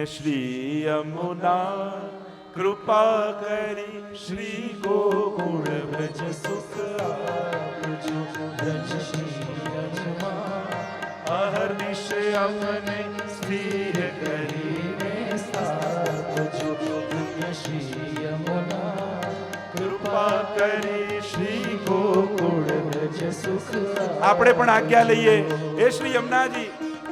શ્રી યમુના કૃપા કરી શ્રી ગોકુળ વ્રજ સુખ આપજો. વ્રજ શ્રી રજમાં અહર્નિશ અમને સ્થિર કરીને સ્થાપજો. પુણ્ય શ્રી યમુના કૃપા કરી શ્રી ગોકુળ વ્રજ સુખ. આપણે પણ આજ્ઞા લઈએ. હે શ્રી યમુનાજી,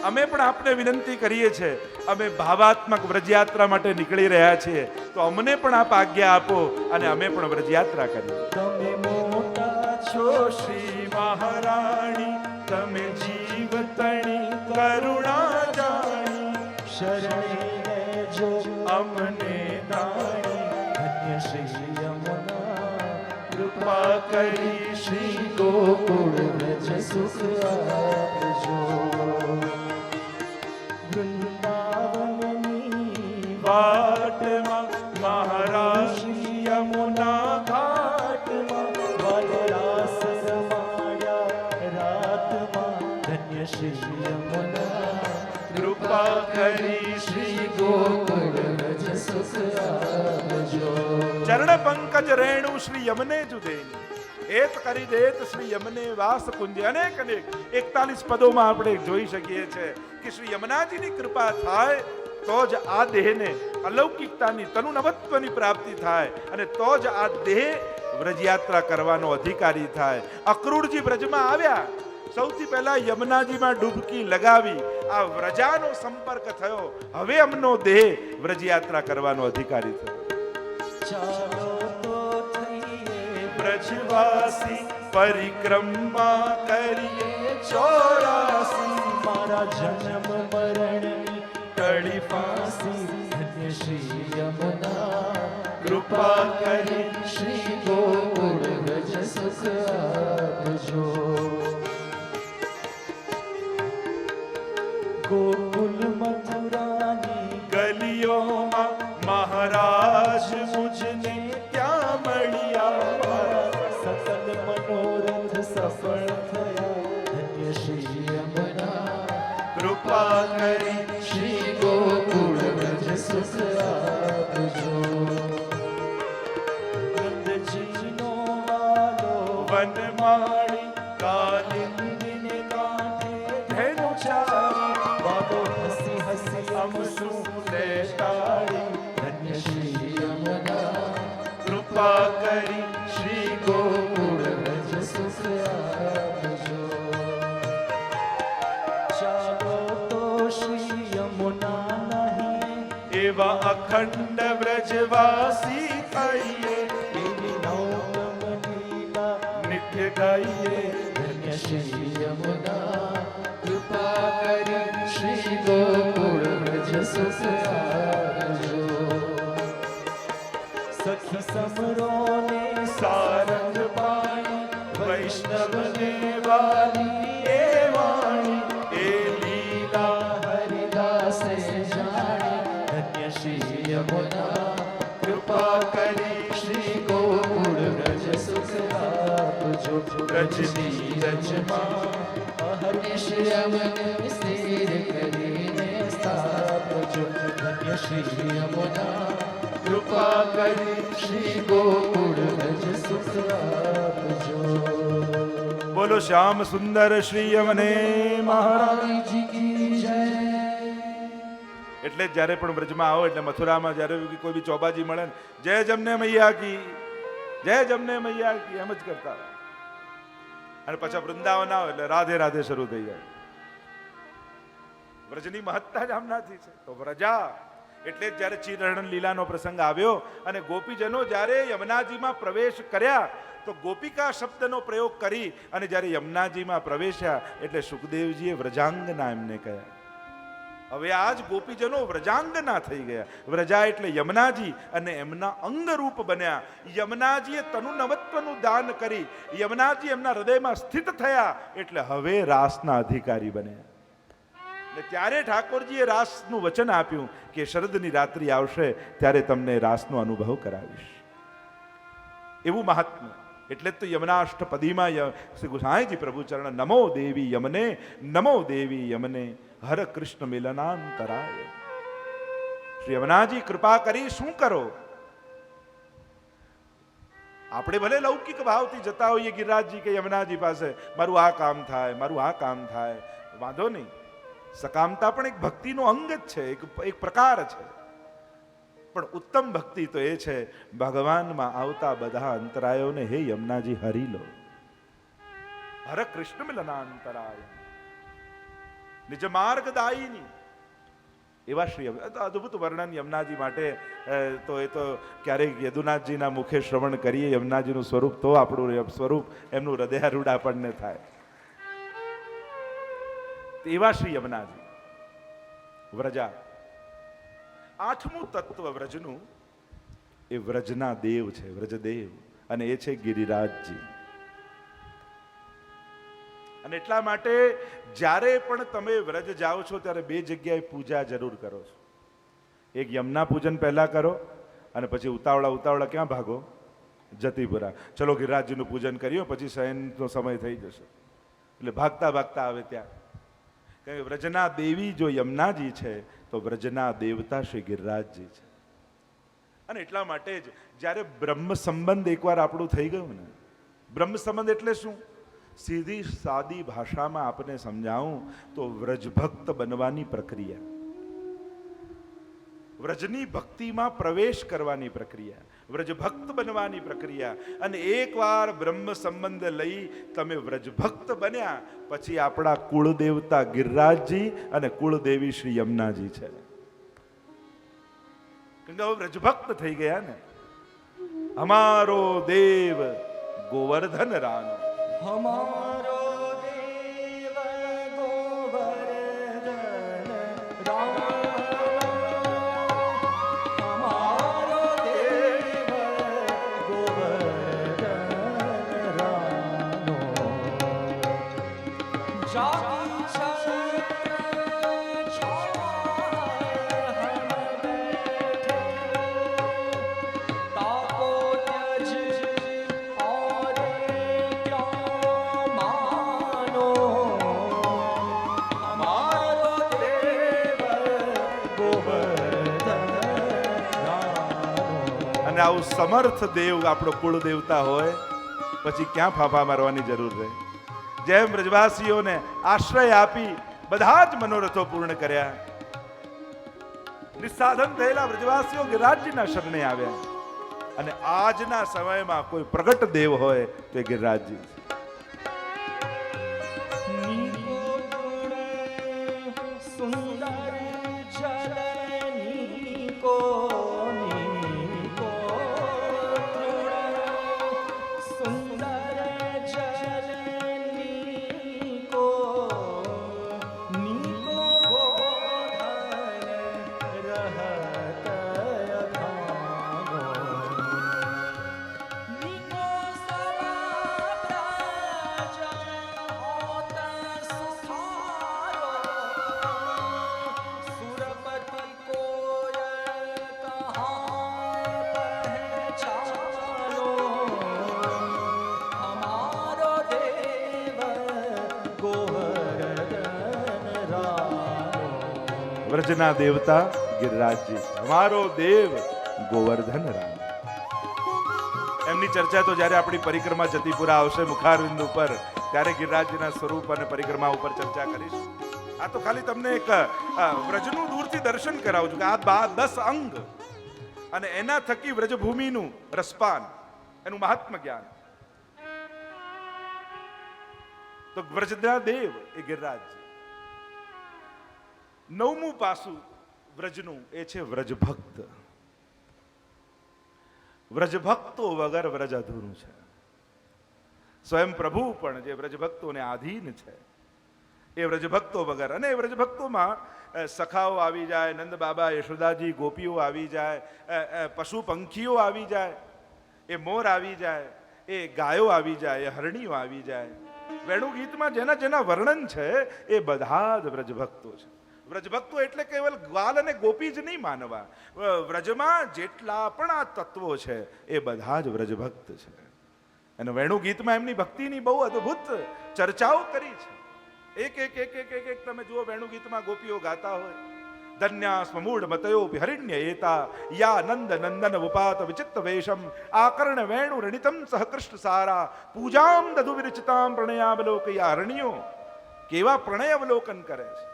અમે પણ આપને વિનંતી કરીએ છીએ. અમે ભાવાત્મક વ્રજયાત્રા માટે નીકળી રહ્યા છીએ, તો અમને પણ આપ આજ્ઞા આપો અને અમે પણ વ્રજયાત્રા કરીએ. તમે મોટા છો શ્રી મહારાણી, તમે જીવતણી કરુણા જાણી, શરણે લેજો અમને દાણી. ધન્ય શ્રી યમુના કૃપા કરી શ્રી ગોકુળ વ્રજ સુખ આપજો. વૃંદાવનની વાટમાં મહારાજ યમુના ઘાટમાં વનરાસ રમાડ્યા રાતમાં. ધન્ય શ્રી યમુના કૃપા કરી શ્રી ગોકુળ વ્રજ સુખ આપજો. ચરણ પંકજ રેણુ શ્રી યમને જુદેની, એત કરી દેત શ્રી યમને વાસ કુંજ. અનેક 41 પદોમાં આપણે જોઈ શકીએ છીએ કે શ્રી યમુનાજીની કૃપા થાય તો જ આ દેહને અલૌકિકતાની તનુનવત્વની પ્રાપ્તિ થાય અને તો જ આ દેહ વ્રજયાત્રા કરવાનો અધિકારી થાય. અક્રૂરજી વ્રજમાં આવ્યા, સૌથી પહેલા યમુનાજીમાં ડૂબકી લગાવી આ વ્રજાનો સંપર્ક થયો. હવે અમનો દેહ વ્રજયાત્રા કરવાનો અધિકારી થયો. ચાલો તો થઈએ વ્રજવાસી, પરિક્રમા કરીએ 84. મારા જન્મ મરણની ટળી ફાંસી. ધન્ય શ્રી યમુના કૃપા કરી શ્રી ગોકુળ વ્રજ સુખ આપજો. ગોકુલ મથુરાની ગલીઓમાં મહારાજ મુજને ત્યાં મળ્યા. સકલ મનોરથ સફળ થયા. ધન્ય શ્રી યમુના કૃપા કરી શ્રી ગોકુળ વ્રજ સુખ આપજો. નંદજીનો વાલો વનમાળી, કાલિંદીને કાંઠે ધેનુ ચારી. બાબો હસી હસી અમસું લેટાડી. ધન્ય શ્રી યમુના કૃપા કરી શ્રી ગોકુળ વ્રજ સુખ આપજો. ચાલો તો શ્રી યમુના નહીં એવા અખંડ વ્રજવાસી થઈએ. એવી નવમ લીલા નિત્ય ગાઈએ. ધન્ય શ્રી યમુના કૃપા કરી શ્રી ગોકુળ વ્રજ સુખ આપજો. સખી સમરોને સારંગ પાણી, વૈષ્ણવને વાલી એ વાણી. એ લીલા હરિદાસે જાણી. ધન્ય શ્રી યમુના કૃપા કરી શ્રી ગોકુળ વ્રજ સુખ આપજો. વ્રજની રજમાં અહર્નિશ અમને સ્થિર કરીને સ્થાપજો. ધન્ય શ્રી યમુના કૃપા કરી શ્રી ગોકુળ વ્રજ સુખ આપજો. બોલો શ્યામ સુંદર શ્રી યમને મહારાજ કી જય. એટલે જ્યારે પણ વ્રજમાં આવો એટલે મથુરામાં જ્યારે કોઈ બી ચોબાજી મળે ને, જય જમને મૈયા કી, જય જમને મૈયા કી એમ જ કરતા. અને પછી વૃંદાવન આવે એટલે રાધે રાધે શરૂ થઈ જાય. વ્રજની મહત્તા જ આમનાથી છે. તો વ્રજા એટલે જ્યારે ચિરણ લીલાનો પ્રસંગ આવ્યો અને ગોપીજનો જ્યારે યમુનાજીમાં પ્રવેશ કર્યા તો ગોપિકા શબ્દનો પ્રયોગ કરી અને જ્યારે યમુનાજીમાં પ્રવેશ્યા એટલે સુખદેવજીએ વ્રજાંગના એમને કહ્યા. હવે આજ ગોપીજનો વ્રજાંગના થઈ ગયા. વ્રજા એટલે યમુનાજી અને એમના અંગરૂપ બન્યા. યમુનાજીએ તનુનવત્વનું દાન કરી યમુનાજી એમના હૃદયમાં સ્થિત થયા એટલે હવે રાસના અધિકારી બન્યા. ત્યારે ઠાકોરજીએ રાસનું વચન આપ્યું કે શરદની રાત્રિ આવશે ત્યારે તમને રાસનો અનુભવ કરાવીશ. એવું મહાત્મ્ય. એટલે તો યમનાષ્ટપદીમાં શ્રી ગુસાઈજી પ્રભુ ચરણ નમો દેવી યમને, નમો દેવી યમને, હર કૃષ્ણ મિલનાંતરાય. શ્રી યમુનાજી કૃપા કરી શું કરો? આપણે ભલે લૌકિક ભાવથી જતા હોઈએ ગિરિરાજજી કે યમુનાજી પાસે, મારું આ કામ થાય, મારું આ કામ થાય, વાંધો નહીં. સકામતા પણ એક ભક્તિનો અંગ જ છે, એક પ્રકાર છે. પણ ઉત્તમ ભક્તિ તો એ છે ભગવાનમાં આવતા બધા અંતરાયોને હે યમુનાજી હરી લો. હર કૃષ્ણ મિલના અંતરાય નિજ માર્ગદાયિની. એવા શ્રી અદ્ભુત વર્ણન યમુનાજી માટે તો એ તો ક્યારેક યદુનાથજીના મુખે શ્રવણ કરીએ યમુનાજીનું સ્વરૂપ, તો આપણું સ્વરૂપ એમનું હૃદયારૂઢ આપણને થાય. એવા શ્રી યમુનાજી વ્રજા. આઠમું તત્વ વ્રજનું એ વ્રજના દેવ છે, વ્રજદેવ, અને એ છે ગિરિરાજજી. અને એટલા માટે જ્યારે પણ તમે વ્રજ જાઓ છો ત્યારે બે જગ્યાએ પૂજા જરૂર કરો છો. એક યમુના પૂજન પહેલા કરો અને પછી ઉતાવળા ક્યાં ભાગો? જતીપુરા. ચલો ગિરિરાજજીનું પૂજન કર્યો, પછી શયનનો સમય થઈ જશે એટલે ભાગતા આવે ત્યાં. કારણ કે વ્રજના દેવી જો યમુનાજી છે તો વ્રજના દેવતા શ્રી ગિરિરાજજી છે. અને એટલા માટે જ જ્યારે બ્રહ્મ સંબંધ એકવાર આપણું થઈ ગયું ને, બ્રહ્મ સંબંધ એટલે શું? સીધી સાદી ભાષામાં આપને સમજાવું તો વ્રજભક્ત બનવાની પ્રક્રિયા, વ્રજની ભક્તિમાં પ્રવેશ કરવાની પ્રક્રિયા, વ્રજભક્ત બનવાની પ્રક્રિયા. અને એકવાર બ્રહ્મ સંબંધ લઈ તમે વ્રજભક્ત બન્યા પછી આપણા કુળદેવતા ગિરિરાજજી અને કુળદેવી શ્રી યમુનાજી છે. કેમ કે હવે વ્રજભક્ત થઈ ગયા ને. હમારો દેવ ગોવર્ધન રાનો, हमारो देव गोवर्धन राम, हमारो देव गोवर्धन रानो, जाति छत्र छाया हम बैठे, ताको त्यज और આવું સમર્થ દેવ આપણો કુળ દેવતા હોય પછી ક્યાં ફાફા મારવાની જરૂર રહે? જેમ બ્રજવાસીઓને આશ્રય આપી બધા જ મનોરથો પૂર્ણ કર્યા, નિસ્સાધન થયેલા બ્રજવાસીઓ ગિરિરાજજીના શરણે આવ્યા. અને આજના સમયમાં કોઈ પ્રગટ દેવ હોય તો ગિરિરાજજી. સુંદર જલની કો વ્રજના દેવતા ગિરિરાજજી છે. અમારો દેવ ગોવર્ધન રામ. એમની ચર્ચા તો જ્યારે આપણી પરિક્રમા જતીપુરા આવશે મુખારવિંદ ઉપર ત્યારે ગિરિરાજજીના સ્વરૂપ અને પરિક્રમા ઉપર ચર્ચા કરીશું. આ તો ખાલી તમને એક વ્રજનું દૂરથી દર્શન કરાવું છું કે આ 10 અંગ અને એના થકી વ્રજભૂમિનું રસપાન, એનું મહાત્મ જ્ઞાન. તો વ્રજના દેવ એ ગિરિરાજજી. નવમું પાસું વ્રજનું એ છે વ્રજભક્ત. વ્રજભક્તો વગર વ્રજ અધૂરું છે. સ્વયં પ્રભુ પણ જે વ્રજભક્તોને આધીન છે એ વ્રજભક્તો વગર. અને વ્રજભક્તોમાં સખાઓ આવી જાય, નંદ બાબા, યશોદાજી, ગોપીઓ આવી જાય, પશુ પંખીઓ આવી જાય, એ મોર આવી જાય, એ ગાયો આવી જાય, એ હરણીઓ આવી જાય. વેણુ ગીતમાં જેના જેના વર્ણન છે એ બધા જ વ્રજભક્તો છે. વ્રજભક્તો એટલે કેવલ ગ્વાલ અને ગોપી જ નહીં માનવા. વ્રજમાં જેટલા પણ આ તત્વો છે એ બધા જ વ્રજભક્ત છે. અને વેણુ ગીતમાં એમની ભક્તિની બહુ અદ્ભુત ચર્ચાઓ કરી છે. એક તમે જુઓ વેણુ ગીતમાં ગોપીઓ ગાતા હોય ધન્યાસ્મ મૂઢમતયોપી હરિણ્ય એતા યા નંદ નંદન ઉપાત વિચિત્ત વેશમ આકર્ણ વેણુ રણિતમ સહ કૃષ્ણ સારા પૂજામ દધુ વિરચિતામ પ્રણયાવલોકયા હરણ્યો કેવા પ્રણયાવલોકન કરે છે.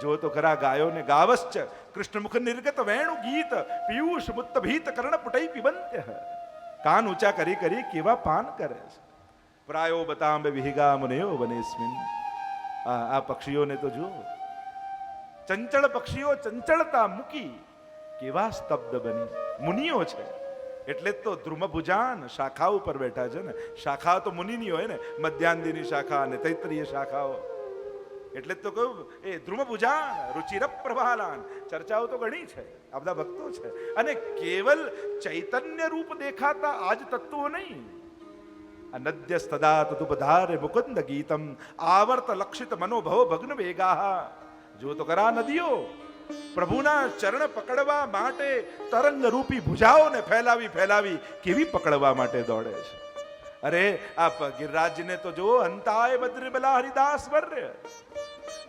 જો તો ખરા ગાયોને ગાવશ્ચ કૃષ્ણ મુખ નિર્ગત વેણુ ગીત પિયુષ મુત્ત ભીત કર્ણ પુટઈ પિબંત્ય કાન ઊંચા કરી કરી કેવા પાન કરે છે. પ્રાયો બતાંબે વિહિગા મુનયો વનેસ્મિન આ પક્ષીઓને તો જુઓ, ચંચળ પક્ષીઓ ચંચળતા મૂકી કેવા સ્તબ્ધ બની. મુનિઓ છે એટલે તો ધ્રુમભુજાન શાખા ઉપર બેઠા છે ને. શાખા તો મુનિની હોય ને, મધ્યાંદિની શાખા અને તૈત્રીય શાખાઓ. એટલે તો કહ્યું એ ધ્રુમભુજાન રુચિર પ્રભાલાન. ચર્ચાઓ તો ઘણી છે, આ બધા ભક્તો છે. અને કેવલ ચૈતન્ય રૂપ દેખાતા આજ તત્વો નહીં. અનદ્ય સદા તદુપધારે મુકુંદ ગીતમ આવર્ત લક્ષિત મનોભવ ભગ્ન વેગા. જો તો કરા નદીઓ પ્રભુના ચરણ પકડવા માટે તરંગ રૂપી ભુજાઓને ફેલાવી ફેલાવી કેવી પકડવા માટે દોડે છે. અરે આ ગિરિરાજને તો જો અંતાય બદ્રિબલા હરિદાસ વર્ય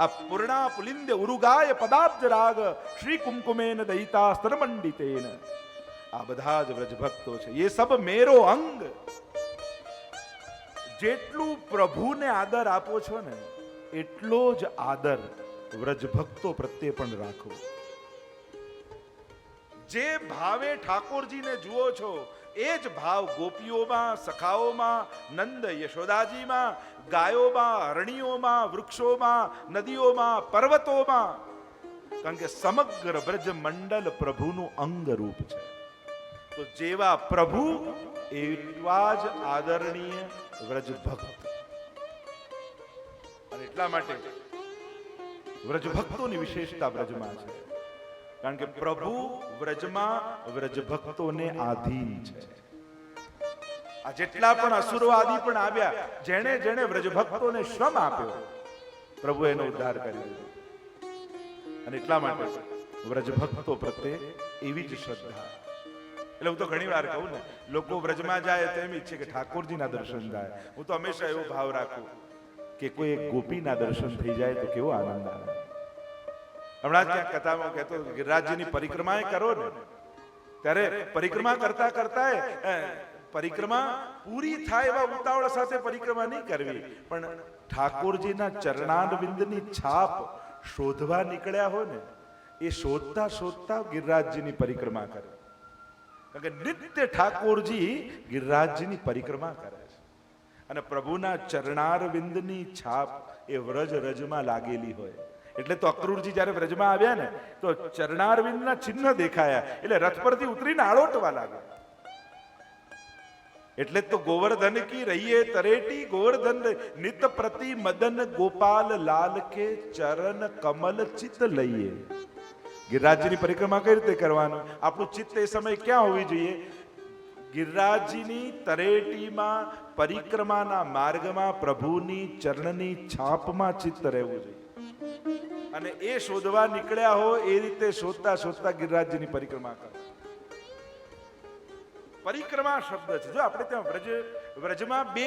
આ પૂર્ણા પુલિંદ ઉરુગાય પદાબ્જ રાગ શ્રી કુમકુમેન દયિતા સ્તરમંડિતેન. આ બધા જ વ્રજ ભક્તો છે. ये सब मेरो અંગ. જેટલું પ્રભુને આદર આપો છો ને એટલો જ આદર વ્રજ ભક્તો પ્રત્યે પણ રાખો. જે ભાવે ઠાકોરજીને જુઓ છો એ જ ભાવ ગોપીઓમાં, સખાઓમાં, નંદ યશોદાજીમાં, ગાયોમાં, હરણીઓમાં, વૃક્ષોમાં, નદીઓમાં, પર્વતોમાં. કારણ કે સમગ્ર બ્રજ મંડળ પ્રભુનું અંગ રૂપ છે. તો જેવા પ્રભુ એવા જ આદરણીય વ્રજ ભક્ત. અને એટલા માટે વ્રજ ભક્તોની વિશેષતા બ્રજમાં છે. કારણ કે પ્રભુ વ્રજમાં વ્રજ ભક્તોને આધીન છે. આ જેટલા પણ અસુરો આદિ પણ આવ્યા, જેણે જેણે વ્રજ ભક્તોને શ્રમ આપ્યો પ્રભુ એનો ઉદ્ધાર કરી દીધો. અને એટલા માટે વ્રજ ભક્તો પ્રત્યે એવી જ શ્રદ્ધા. એટલે હું તો ઘણી વાર કહું ને, લોકો વ્રજમાં જાય તો એમ ઈચ્છે કે ઠાકોરજીના દર્શન થાય. હું તો હંમેશા એવો ભાવ રાખું કે કોઈ એક ગોપીના દર્શન થઈ જાય તો કેવો આનંદ આવે. હમણાં જ ક્યાંક કથામાં કહેતો ગિરિરાજજીની પરિક્રમા કરો ને ત્યારે પરિક્રમા કરતા કરતા પરિક્રમા પૂરી થાય એવા ઉતાવળ સાથે પરિક્રમા નહીં કરવી, પણ ઠાકોરજીના ચરણારવિંદની છાપ શોધવા નીકળ્યા હોય ને એ શોધતા શોધતા ગિરિરાજજીની પરિક્રમા કરે. કારણ કે નિત્ય ઠાકોરજી ગિરિરાજજીની પરિક્રમા કરે છે. અને પ્રભુના ચરણારવિંદની છાપ એ વ્રજ રજમાં લાગેલી હોય. એટલે તો અક્રૂરજી જ્યારે વ્રજમાં આવ્યા ને તો ચરણારવિંદના ચિહ્ન દેખાયા એટલે રથ પરથી ઉતરીને આળોટવા લાગ્યા. એટલે તો ગોવર્ધન કી રહીએ તરેટી ગોવર્ધન નિત પ્રતિ મદન ગોપાલ લાલ કે ચરણ કમલ ચિત્ત લઈએ. ગિરિરાજજીની પરિક્રમા કઈ રીતે કરવાનું? આપણું ચિત્ત એ સમય ક્યાં હોવી જોઈએ? ગિરિરાજજીની તરેટીમાં પરિક્રમાના માર્ગમાં પ્રભુની ચરણની છાપમાં ચિત્ત રહેવું જોઈએ. અને એ શોધવા નીકળ્યા હો એ રીતે શોધતા શોધતા ગિરિરાજજીની પરિક્રમા કરો. પરિક્રમા શબ્દ છે. જો આપણે ત્યાં વ્રજમાં બે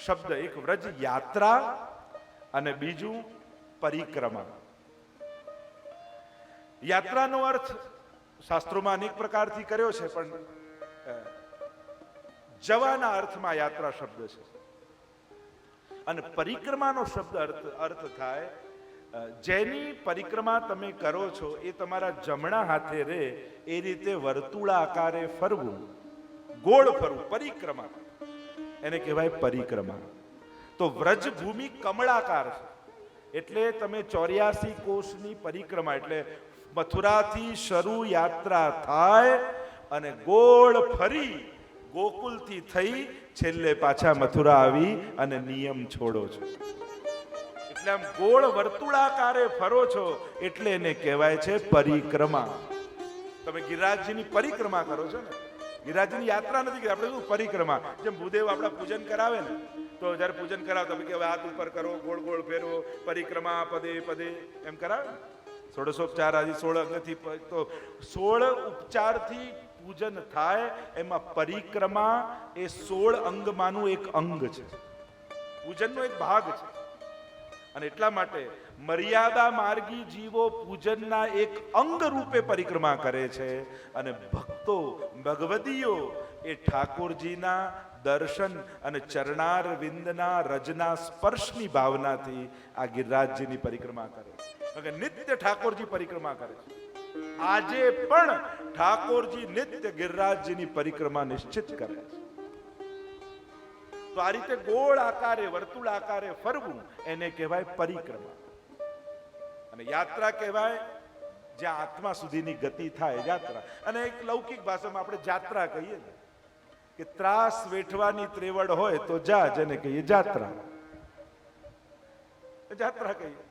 શબ્દ, એક વ્રજ યાત્રા અને બીજું પરિક્રમા. યાત્રાનો અર્થ શાસ્ત્રોમાં અનેક પ્રકારથી કર્યો છે, પણ જવાના અર્થમાં યાત્રા શબ્દ છે. અને પરિક્રમાનો શબ્દ અર્થ થાય જેની પરિક્રમા તમે કરો છો એ તમારા જમણા હાથે રે એ રીતે વર્તુળાકારે ફરવું, ગોળ ફરવું, પરિક્રમા એને કહેવાય પરિક્રમા. તો વ્રજ ભૂમિ કમળાકાર છે એટલે તમે 84 કોષની પરિક્રમા, એટલે મથુરાથી શરૂ યાત્રા થાય અને ગોળ ફરી ગોકુલથી થઈ છેલ્લે પાછા મથુરા આવી અને નિયમ છોડો છો. એટલે આમ ગોળ વર્તુળાકારે ફરો છો એટલે એને કહેવાય છે પરિક્રમા. તમે ગિરિરાજજીની પરિક્રમા કરો છો ને, ગિરિરાજજીની યાત્રા નથી કરી, આપણે શું પરિક્રમા. જેમ ભૂદેવ આપણા પૂજન કરાવે ને તો જયારે પૂજન કરાવે તો કે હાથ ઉપર કરો, ગોળ ગોળ ફેરવો, પરિક્રમા પદે પદે એમ કરાવે. 16 આદિ 16 અંગથી તો 16 ઉપચારથી પૂજન થાય. એમાં પરિક્રમા એ 16 અંગમાંનું એક અંગ છે, પૂજનનો એક ભાગ છે. અને એટલા માટે મર્યાદા માર્ગી જીવો પૂજનના એક અંગ રૂપે પરિક્રમા કરે છે, અને ભક્તો ભગવદીઓ એ ઠાકોરજીના દર્શન અને ચરણાર વિંદના રજના સ્પર્શની ભાવનાથી આ ગિરિરાજજીની પરિક્રમા કરે છે. નિત્ય ઠાકોરજી પરિક્રમા કરે છે. આજે પણ ઠાકોરજી નિત્ય ગિરિરાજજીની પરિક્રમા નિશ્ચિત કરે છે. તો આ રીતે ગોળ આકારે વર્તુળ આકારે ફરવું એને કહેવાય પરિક્રમા. અને યાત્રા કહેવાય જ્યાં આત્મા સુધીની ગતિ થાય, યાત્રા. અને એક લૌકિક ભાષામાં આપણે જાત્રા કહીએ ને, કે ત્રાસ વેઠવાની ત્રેવડ હોય તો જા, જેને કહીએ જાત્રા. જાત્રા કહીએ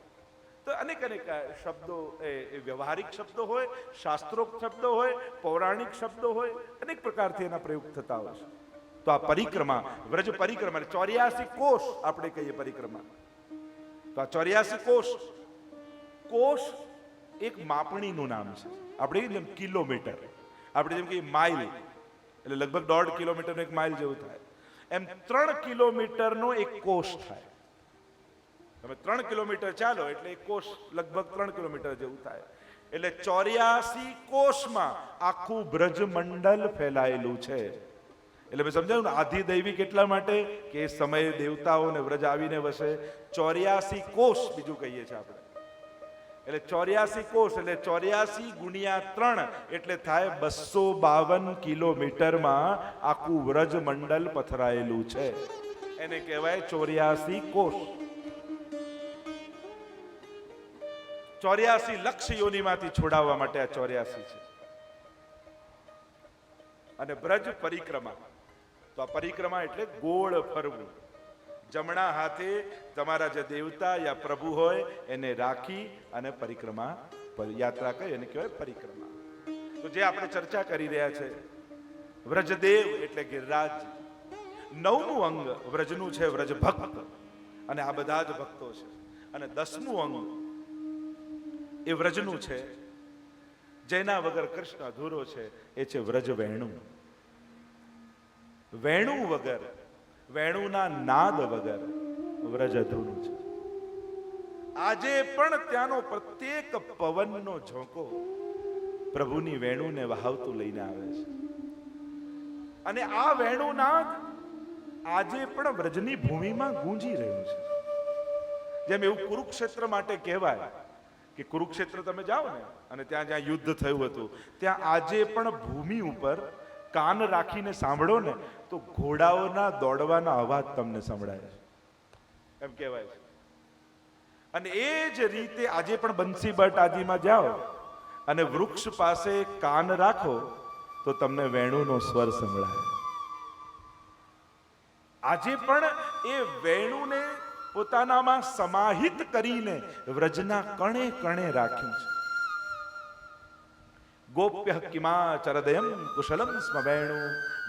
તો અનેક અનેક શબ્દો, એ વ્યવહારિક શબ્દો હોય, શાસ્ત્રોક્ત શબ્દો હોય, પૌરાણિક શબ્દો હોય, અનેક પ્રકારથી એના પ્રયોગ થતા હોય છે. તો આ પરિક્રમા, વ્રજ પરિક્રમા 84 કોષ આપણે કહીએ પરિક્રમા. તો આ 84 કોષ એક માપણીનું નામ છે. આપણે જેમ કિલોમીટર, આપણે જેમ કે માઇલ એટલે લગભગ 1.5 કિલોમીટર એક માઇલ જેવું થાય, એમ 3 કિલોમીટરનો એક કોષ થાય. તમે 3 કિલોમીટર ચાલો એટલે એક કોષ લગભગ 3 કિલોમીટર જેવું થાય. એટલે 84 કોષમાં આખું બ્રજમંડલ ફેલાયેલું છે. એટલે મેં સમજાયું ને, આધિદૈવિક એટલા માટે કે એ સમયે દેવતાઓને વ્રજ આવીને વસે. 84 કોષ બીજું કહીએ છીએ આપણે. એટલે 84 કોષ એટલે 84 ગુણ્યા 3 એટલે થાય 252 કિલોમીટરમાં આખું વ્રજ મંડળ પથરાયેલું છે. એને કહેવાય 84 કોષ. 84 લક્ષ યોનિમાંથી છોડાવવા માટે આ 84 છે. અને બ્રજ પરિક્રમા, તો આ પરિક્રમા એટલે ગોળ ફરવું. જમણા હાથે તમારા જે દેવતા યા પ્રભુ હોય એને રાખી અને પરિક્રમા, યાત્રા કરી એને કહેવાય પરિક્રમા. તો જે આપણે ચર્ચા કરી રહ્યા છે, વ્રજદેવ એટલે ગિરિરાજ. 9મું અંગ વ્રજનું છે વ્રજ ભક્ત, અને આ બધા જ ભક્તો છે. અને 10મું અંગ એ વ્રજનું છે, જેના વગર કૃષ્ણ અધૂરો છે, એ છે વ્રજ વેણુ. વેણુ વગર, વેણુના નાદ વગર વ્રજ અધૂરું છે. આજે પણ ત્યાંનો પ્રત્યેક પવનનો ઝોંકો પ્રભુની વેણુને વહાવતું લઈને આવે છે. અને આ વેણુનાદ આજે પણ વ્રજની ભૂમિમાં ગુંજી રહ્યું છે. જેમ એવું કુરુક્ષેત્ર માટે કહેવાય કે કુરુક્ષેત્ર તમે જાઓ ને, અને ત્યાં જ્યાં યુદ્ધ થયું હતું, ત્યાં આજે પણ ભૂમિ ઉપર કાન રાખીને સાંભળો ને તો ઘોડાઓના દોડવાના અવાજ તમને સંભળાય છે, એમ કહેવાય છે. અને એ જ રીતે આજે પણ બંસી બટ આદિમાં જાઓ અને વૃક્ષ પાસે કાન રાખો તો તમને વેણુનો સ્વર સંભળાય. આજે પણ એ વેણુને પોતાનામાં સમાહિત કરીને વ્રજના કણે કણે રાખ્યું છે. ગોપ્ય કિમાચરદયમ કુશલમ સ્મ વેણુ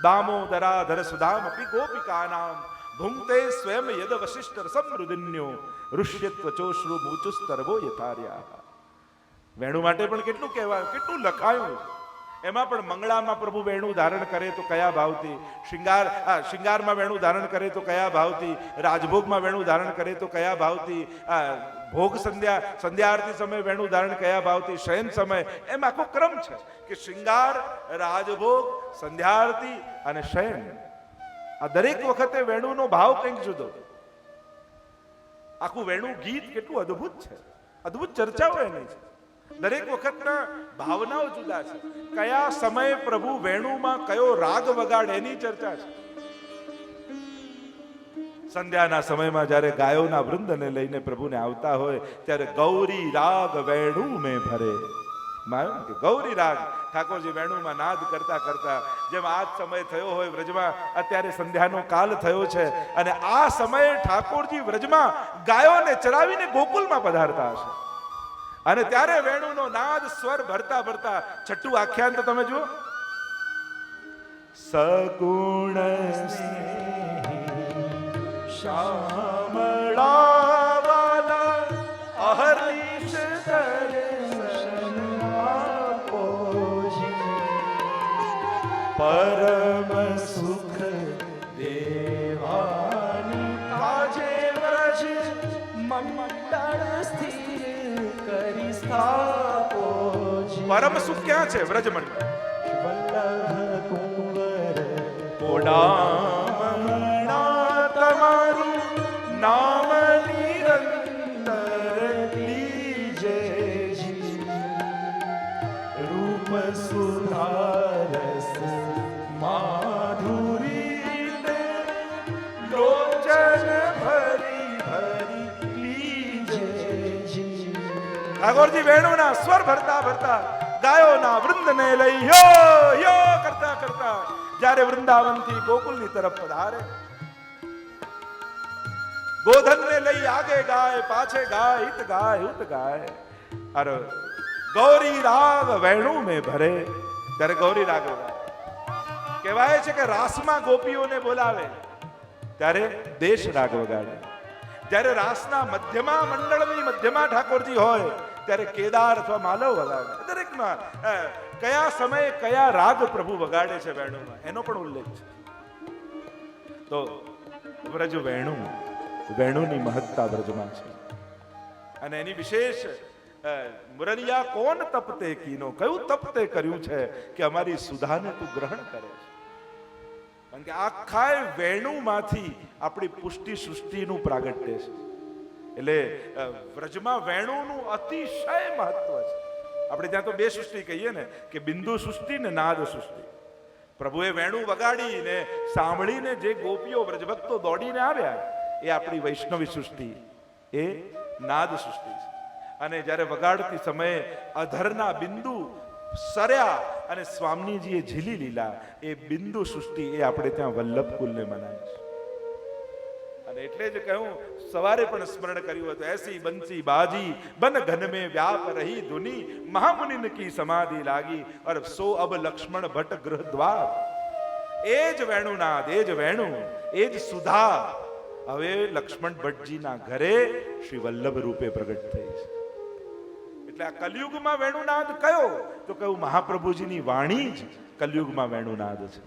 દામોદરાધર સુધામપી ગોપિકાનામ ભુંક્તે સ્વયં યદ વશિષ્ઠ સમૃદિન્યો ઋષ્યત્વચોશ્રુ મૂચુસ્તરવો યથાર્યા. વેણુ માટે પણ કેટલું કહેવાયું, કેટલું લખાયું. એમાં પણ મંગળામાં પ્રભુ વેણુ ધારણ કરે તો કયા ભાવથી, શિંગારમાં વેણુ ધારણ કરે તો કયા ભાવથી, રાજભોગમાં વેણુ ધારણ કરે તો કયા ભાવથી, ભોગ સંધ્યા આરતી સમયે વેણુ ધારણ કયા ભાવથી, શયન સમય, એમ આખો ક્રમ છે કે શિંગાર, રાજભોગ, સંધ્યા આરતી અને શયન, આ દરેક વખતે વેણુનો ભાવ કંઈક જુદો. આખું વેણુ ગીત કેટલું અદ્ભુત છે, અદ્ભુત ચર્ચાઓ એની છે. દરેક વખતના ભાવનાઓ જુદા છે. કયા સમયે પ્રભુ વેણુમાં કયો રાગ વગાડે એની ચર્ચા છે. સંધ્યાના સમયમાં જ્યારે ગાયોના વૃંદને લઈને પ્રભુને આવતા હોય ત્યારે ગૌરી રાગ વેણુ મેં ભરે. ગૌરી રાગ ઠાકોરજી વેણુમાં નાદ કરતા કરતા, જેમ આ સમય થયો હોય વ્રજમાં, અત્યારે સંધ્યાનો કાલ થયો છે અને આ સમયે ઠાકોરજી વ્રજમાં ગાયોને ચરાવીને ગોકુલમાં પધારતા હશે. અને ત્યારે વેણુનો નાદ સ્વર ભરતા ભરતા, છઠ્ઠું આખ્યાન તો તમે જુઓ, સગુણ શ્યામળાવાલા અહર્નિશ દર્શન આપોજી, પરમ સુખ દેવાની કાજે વ્રજ મંડળ સ્થિર કરી સ્થાપો જી પરમ સુખ ક્યાં છે? વ્રજમંડળ. વલ્લભ કુંવર કોડામણા તમારું નામ નિરંતર લીજે જી. રૂપ સુધારસ માધુરી ને લોચન ભરી ભરી લીજે જી. ઠાકોરજી વેણુના સ્વર ભરતા ભરતા ગાયોના વૃંદને લઈ યો કરતા કરતા જ્યારે વૃંદાવનથી ગોકુલની તરફ પધારે, ગોધનને લઈ આગે ગાય, પાછે ગાય, હિત ગાય, હુત ગાય. અરે ગૌરી રાગ વેણુ મેં ભરે. ત્યારે ગૌરી રાગ વગાડે. કહેવાય છે કે રાસમાં ગોપીઓને બોલાવે ત્યારે દેશ રાગ વગાડે. જ્યારે રાસના મધ્યમાં મંડળની મધ્યમાં ઠાકોરજી હોય ત્યારે કેદાર અથવા માલવ વગાડે. દરેકમાં કયા સમયે કયા રાગ પ્રભુ વગાડે છે વેણુમાં એનો પણ ઉલ્લેખ છે. તો વ્રજ વેણુ, વેણુની મહત્તા વ્રજમાં છે. અને એની વિશેષ મુરલિયા કોણ તપતે કીનો, કયું તપતે કર્યું છે કે અમારી સુધાને તું ગ્રહણ કરે છે. કારણ કે આખા વેણુમાંથી આપણી પુષ્ટિ સૃષ્ટિનું પ્રાગટ્ય છે. એટલે વ્રજમાં વેણુનું અતિશય મહત્વ છે. આપણે ત્યાં તો બે સૃષ્ટિ કહીએ ને કે બિંદુ સૃષ્ટિ ને નાદ સૃષ્ટિ. પ્રભુએ વેણુ વગાડીને સાંભળીને જે ગોપીઓ વ્રજભક્તો દોડીને આવ્યા એ આપણી વૈષ્ણવી સૃષ્ટિ, એ નાદ સૃષ્ટિ છે. અને જ્યારે વગાડતી સમયે અધરના બિંદુ સરયા અને સ્વામીજીએ ઝીલી લીલા એ બિંદુ સૃષ્ટિ એ આપણે ત્યાં વલ્લભ કુલને મનાય છે. અને એટલે જ કહ્યું, સવારે પણ સ્મરણ કર્યું હતું, એસી બંસી બાજી બન ઘન में व्याप रही धुनी महामुनिन की समाधि लागी और सो अब लक्ष्मण भट्ट गृह द्वार. એ જ વેણુનાદ, એ જ વેણુ, એ જ સુધા હવે લક્ષ્મણ ભટ્ટજીના ઘરે શ્રી વલ્લભ રૂપે પ્રગટ થઈ છે. એટલે આ કલયુગમાં વેણુનાદ કયો? તો કહ્યું મહાપ્રભુજીની વાણી જ કલયુગમાં વેણુનાદ છે.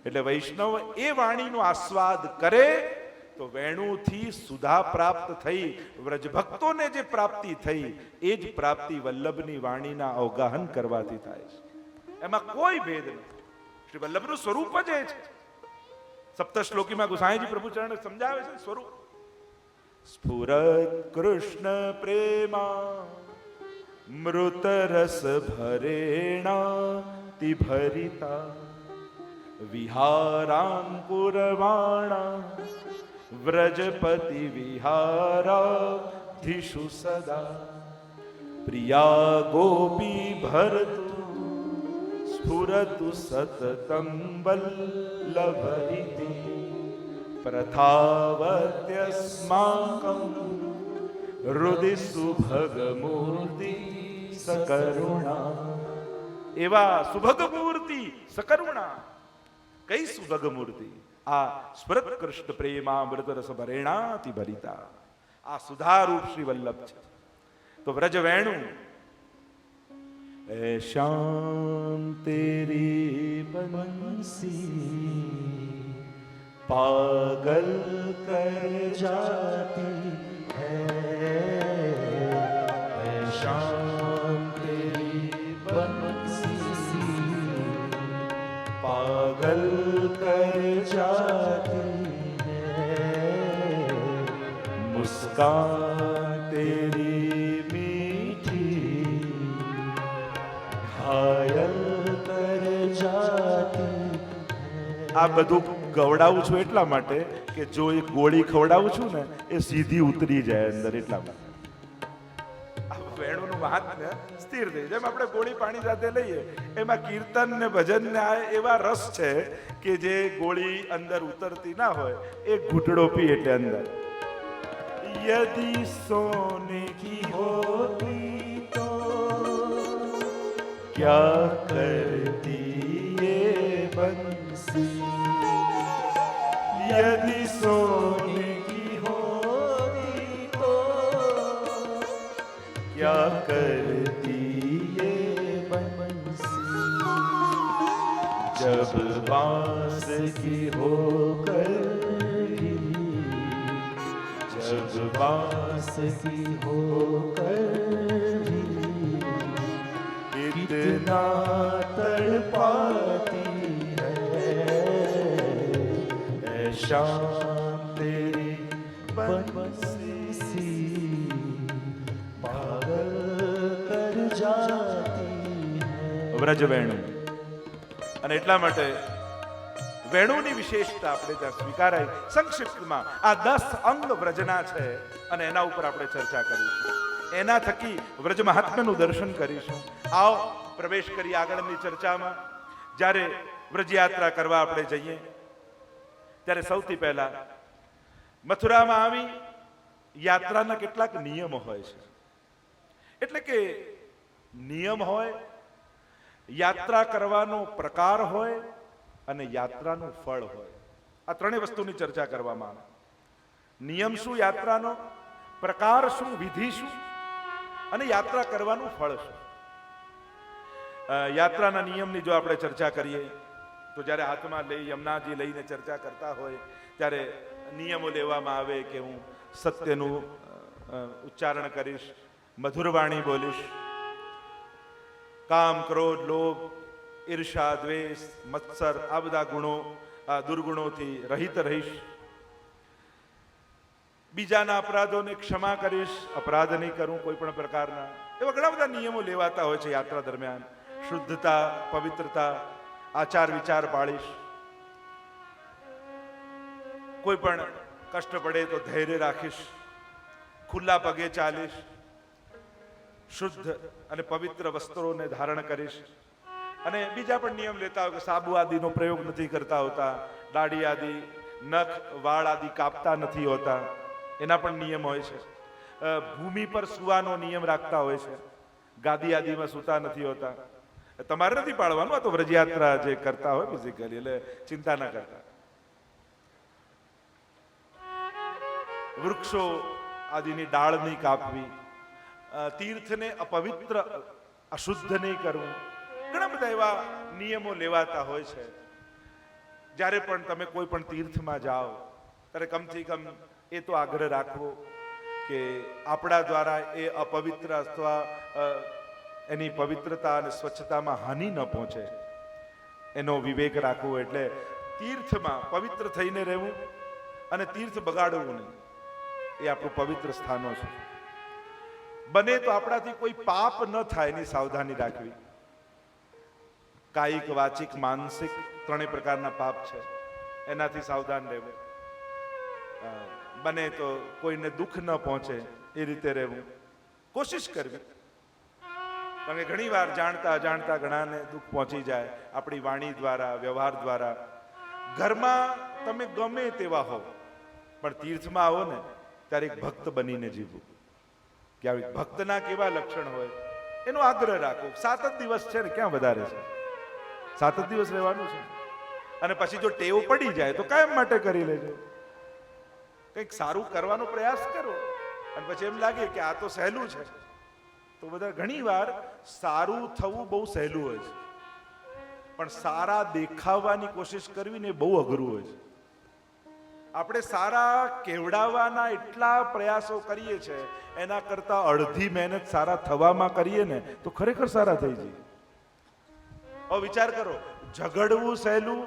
એટલે વૈષ્ણવ એ વાણીનો આસ્વાદ કરે તો વેણુથી સુધા પ્રાપ્ત થઈ, વ્રજભક્તોને જે પ્રાપ્તિ થઈ એ જ પ્રાપ્તિ વલ્લભની વાણીના અવગાહન કરવાથી થાય છે. એમાં કોઈ ભેદ નથી. શ્રી વલ્લભનું સ્વરૂપ જ એ છે. સપ્તશ્લોકીમાં ગુસાઈજી પ્રભુ ચરણ સમજાવે છે સ્વરૂપ. સ્ફુરત કૃષ્ણ પ્રેમા મૃત રસ ભરેણા તિ ભરિતા વિહારાંકુરવાણા વ્રજપતિ વિહારાધીષુ સદા પ્રિયા ગોપી ભરતુ સ્ફુરતુ સતતં વલ્લભરિતિ પ્રથાવત્યસ્માકં હૃદિ સુભગમૂર્તિ સકરુણા. એવા સુભગમૂર્તિ સકરુણા. કઈ સુભગમૂર્તિ? આ સ્મૃત કૃષ્ણ પ્રેમામૃત રસ ભરેણાતિ ભરિતા. આ સુધારૂપ શ્રી વલ્લભ છે. તો વ્રજ વેણુ એ શ્યામ તેરી બંસી પાગલ કર જાતી હૈ, શ્યામ તેરી બંસી પાગલ કર જાતી હૈ, મુસ્કાન તેરી મીઠી ઘાયલ કર જાતી. આ બધું ગવડાવું છું એટલા માટે કે જો એક ગોળી ખવડાવું છું ને એ સીધી ઉતરી જાય અંદર, એટલા માટે. વેણુનું મહાત્મ્ય સ્થિર થઈ. જેમ આપણે ગોળી પાણી સાથે લઈએ એમાં કીર્તન ને ભજન ને આ એવા રસ છે કે જે ગોળી અંદર ઉતરતી ના હોય એ ઘૂંટડો પી એટલે અંદર. યદિ સોને કી હોતી તો ક્યા કરતી ये बंसी, यदि सोने की होती तो क्या करती ये बंसी, जब बांस की होकर जब बांस की होकर भी कितना तड़पाती है ऐ शाम तेरी बंसी सी पागल कर जाती है। વ્રજ વેણુ. અને એટલા માટે વેણુની વિશેષતા આપણે ત્યાં સ્વીકારાય. સંક્ષિપ્તમાં આ 10 અંગ વ્રજના છે અને એના ઉપર આપણે ચર્ચા કરીશું. એના થકી વ્રજ મહાત્મ્યનું દર્શન કરીશું. આવો પ્રવેશ કરી આગળની ચર્ચામાં. જ્યારે વ્રજ યાત્રા કરવા આપણે જઈએ ત્યારે સૌથી પહેલા મથુરામાં આવી યાત્રાના કેટલાક નિયમો હોય છે. એટલે કે નિયમ હોય, યાત્રા કરવાનો પ્રકાર હોય અને યાત્રાનું ફળ હોય. આ ત્રણેય વસ્તુની ચર્ચા કરવામાં આવે. નિયમ શું યાત્રાનો, પ્રકાર શું, વિધિ શું અને યાત્રા કરવાનું ફળ શું. યાત્રાના નિયમની જો આપણે ચર્ચા કરીએ તો જ્યારે હાથમાં લઈ યમુનાજી લઈને ચર્ચા કરતા હોય ત્યારે નિયમો લેવામાં આવે કે હું સત્યનું ઉચ્ચારણ કરીશ, મધુર વાણી બોલીશ, કામ, ક્રોધ, લોભ, ઈર્ષા, દ્વેષ, મત્સર આ બધા ગુણો, દુર્ગુણોથી રહિત રહીશ, બીજાના અપરાધોને ક્ષમા કરીશ, અપરાધ નહીં કરું કોઈ પણ પ્રકારના. એવા ઘણા બધા નિયમો લેવાતા હોય છે યાત્રા દરમિયાન. શુદ્ધતા, પવિત્રતા, આચાર વિચાર પાળીશ, કોઈ પણ કષ્ટ પડે તો ધૈર્ય રાખીશ, ખુલ્લા પગે ચાલીશ, શુદ્ધ અને પવિત્ર વસ્ત્રોને ધારણ કરીશ. અને બીજા પણ નિયમ લેતા હોય કે સાબુ આદિનો પ્રયોગ નથી કરતા હોતા, દાઢી આદિ, નખ, વાળ આદિ કાપતા નથી હોતા, એના પણ નિયમ હોય છે. ભૂમિ પર સુવાનો નિયમ રાખતા હોય છે, ગાદી આદિમાં સૂતા નથી હોતા. તમારે નથી પાળવાનું, આ તો વ્રજયાત્રા જે કરતા હોય ફિઝિકલી, એટલે ચિંતા ના કરતા. વૃક્ષો આદિની ડાળ નહીં કાપવી, તીર્થને અપવિત્ર અશુદ્ધ નહીં કરવું. ઘણા બધા એવા નિયમો લેવાતા હોય છે. જ્યારે પણ તમે કોઈ પણ તીર્થમાં જાઓ ત્યારે કમથી કમ એ તો આગ્રહ રાખવો કે આપણા દ્વારા એ અપવિત્ર અથવા એની પવિત્રતા અને સ્વચ્છતામાં હાનિ ન પહોંચે એનો વિવેક રાખવો. એટલે તીર્થમાં પવિત્ર થઈને રહેવું અને તીર્થ બગાડવું નહીં, એ આપણું પવિત્ર સ્થાનો છે. બને તો આપણાથી કોઈ પાપ ન થાય એની સાવધાની રાખવી. કાયિક, વાચિક, માનસિક ત્રણેય પ્રકારના પાપ છે, એનાથી સાવધાન રહેવું. બને તો કોઈને દુઃખ ન પહોંચે એ રીતે રહેવું, કોશિશ કરવી. કારણ કે ઘણી વાર જાણતા અજાણતા ઘણાને દુઃખ પહોંચી જાય આપણી વાણી દ્વારા, વ્યવહાર દ્વારા. ઘરમાં તમે ગમે તેવા હો પણ તીર્થમાં આવો ને ત્યારે એક ભક્ત બનીને જીવવું. કે આવી ભક્તના કેવા લક્ષણ હોય એનો આગ્રહ રાખો. 7 જ દિવસ છે ને, ક્યાં વધારે છે? 7 જ દિવસ રહેવાનું છે. અને પછી જો ટેવ પડી જાય તો કાયમ માટે કરી લેજો. કંઈક સારું કરવાનો પ્રયાસ કરો અને પછી એમ લાગે કે આ તો સહેલું છે, તો બધા ઘણી વાર સારું થવું બહુ સહેલું હોય છે, પણ સારા દેખાવાની કોશિશ કરવી ને બહુ અઘરું હોય છે. આપણે સારા કેવડાવવાના એટલા પ્રયાસો કરીએ છીએ, એના કરતા અડધી મહેનત સારા થવામાં કરીએ ને તો ખરેખર સારા થઈ જઈએ. હવે વિચાર કરો, ઝઘડવું સહેલું,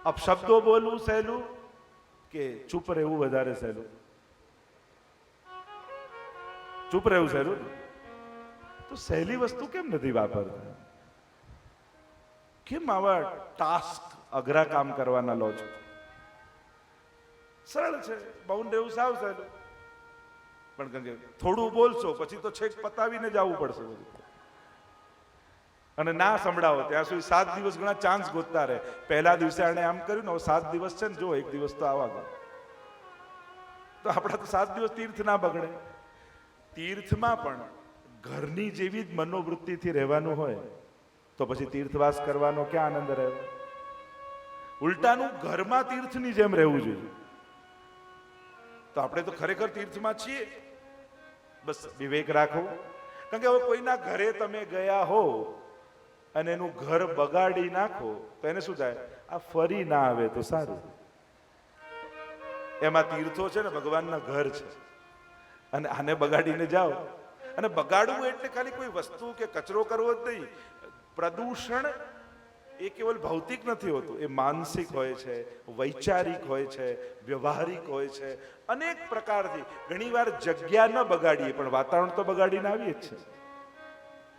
અપશબ્દો બોલવું સહેલું કે ચૂપ રહેવું વધારે સહેલું? ચૂપ રહેવું સહેલું. તો સહેલી વસ્તુ કેમ નથી વાપરતા? કેમ આવા ટાસ્ક, અઘરા કામ કરવાના લો છો? સરળ છે, મૌન રહેવું સાવ સહેલું. પણ થોડું બોલશો પછી તો છેક પતાવીને જ આવવું પડશે બધું. અને ના સંભળાવો ત્યાં સુધી 7 દિવસ ઘણા ચાન્સ ગોતતા રહે. પહેલા દિવસે આને આમ કર્યું ને, 7 દિવસ છે ને, જો એક દિવસ તો આવા ગયો. તો આપણા તો 7 દિવસ તીર્થ ના બગડે. તીર્થમાં પણ ઘરની જેવી જ મનોવૃત્તિથી રહેવાનું હોય તો પછી તીર્થવાસ કરવાનો ક્યાં આનંદ રહે? ઉલટાનું ઘરમાં તીર્થની જેમ રહેવું જોઈએ. તો આપણે તો ખરેખર તીર્થમાં છીએ. બસ વિવેક રાખો. કારણ કે હવે કોઈના ઘરે તમે ગયા હો અને એનું ઘર બગાડી નાખો તો એને શું થાય? આ ફરી ના આવે તો સારું. એમાં તીર્થો છે ને ભગવાનના ઘર છે. અને આને બગાડીને જાઓ. અને બગાડવું એટલે ખાલી કોઈ વસ્તુ કે કચરો કરવો જ નહીં. પ્રદૂષણ એ કેવલ ભૌતિક નથી હોતું, એ માનસિક હોય છે, વૈચારિક હોય છે, વ્યવહારિક હોય છે, અનેક પ્રકારથી. ઘણીવાર જગ્યા ન બગાડીએ પણ વાતાવરણ તો બગાડીને આવીએ જ છે.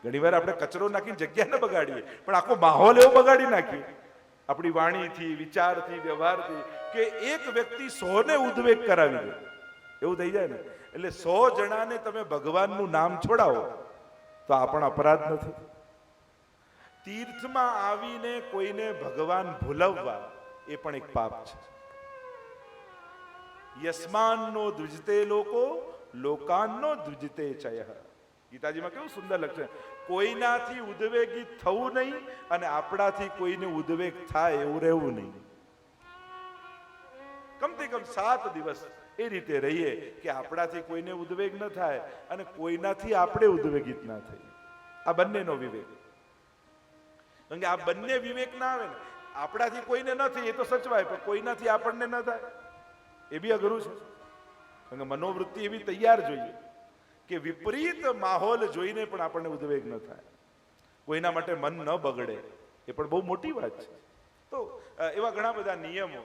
ઘણીવાર આપણે કચરો નાખીને જગ્યા ન બગાડીએ પણ આખો માહોલ એવો બગાડી નાખીએ આપણી વાણીથી, વિચારથી, વ્યવહારથી કે એક વ્યક્તિ 100 ને ઉદ્વેગ કરાવી દે એવું થઈ જાય ને. એટલે 100 જણાને તમે ભગવાનનું નામ છોડાવો તો આ પણ અપરાધ નથી. તીર્થમાં આવીને કોઈને ભગવાન ભૂલવવા એ પણ એક પાપ છે. યસ્માનનો દ્વિજતે લોકો લોકાનનો દ્વિજતે ચયઃ. ગીતાજીમાં કેવું સુંદર લક્ષણ, કોઈનાથી ઉદ્વેગી થવું નહીં અને આપણાથી કોઈને ઉદ્વેગ થાય એવું રહેવું નહીં. કમથી કમ 7 દિવસ એ રીતે રહીએ કે આપણાથી કોઈને ઉદ્વેગ ન થાય અને કોઈનાથી આપણે ઉદ્વેગિત ના થઈએ. આ બંનેનો વિવેક. કારણ કે આ બંને વિવેક ના આવે ને, આપણાથી કોઈને ન થાય એ તો સચવાય પણ કોઈનાથી આપણને ન થાય એ બી અઘરું છે. કારણ કે મનોવૃત્તિ એવી તૈયાર જોઈએ કે વિપરીત માહોલ જોઈને પણ આપણને ઉદ્વેગ ન થાય, કોઈના માટે મન ન બગડે, એ પણ બહુ મોટી વાત છે. તો એવા ઘણા બધા નિયમો,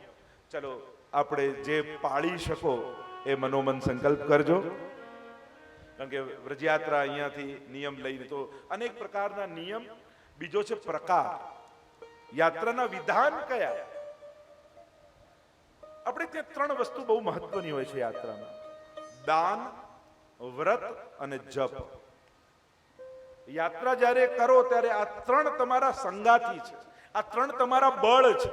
ચલો આપણે જે પાળી શકો એ મનોમન સંકલ્પ કરજો. કારણ કે વ્રજયાત્રા અહીંયાથી નિયમ લઈને તો અનેક પ્રકારના નિયમ. બીજો છે પ્રકાર, યાત્રાના વિધાન કયા. આપણે ત્યાં 3 વસ્તુ બહુ મહત્વની હોય છે યાત્રામાં: દાન, વ્રત અને જપ. યાત્રા જ્યારે કરો ત્યારે આ 3 તમારા સંગાથી છે, આ 3 તમારા બળ છે.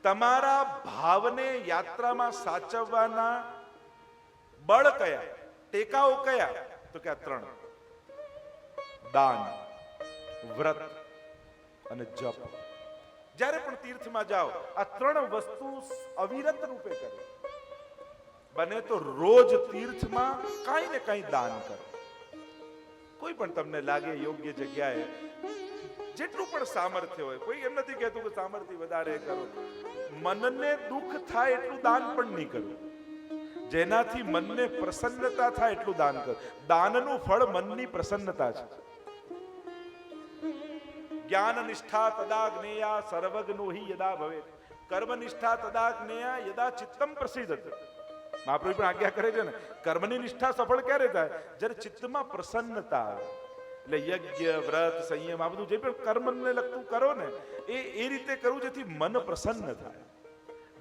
તમારા ભાવને યાત્રામાં સાચવવાના બળ કયા, ટેકાઓ કયા? તો કે આ 3: દાન, વ્રત અને જપ. જ્યારે પણ તીર્થમાં જાઓ આ 3 વસ્તુ અવિરત રૂપે કરો. બને તો રોજ તીર્થમાં કાંઈ ને કાંઈ દાન કરો. કોઈ પણ તમને લાગે યોગ્ય જગ્યાએ જેટલું પણ સામર્થ્ય હોય, કોઈ એમ નથી કહેતું કે સામર્થ્ય વધારે કરો, મનને દુઃખ થાય એટલું દાન પણ નહીં કરવું. જેનાથી મનને પ્રસન્નતા થાય એટલું દાન કરો. દાનનું ફળ મનની પ્રસન્નતા છે. જ્ઞાન નિષ્ઠા તદા જ્ઞેયા સર્વજ્ઞો હિ યદા ભવેત, કર્મ નિષ્ઠા તદા જ્ઞેયા યદા ચિત્તમ પ્રસિદ્ધત. મહાપ્રભુ પણ આજ્ઞા કરે છે ને, કર્મની નિષ્ઠા સફળ ક્યારે થાય? જ્યારે ચિત્તમાં પ્રસન્નતા આવે. એટલે યજ્ઞ, વ્રત, સંયમ આ બધું જે પણ કર્મને લગતું કરો ને એ રીતે કરવું જેથી મન પ્રસન્ન થાય.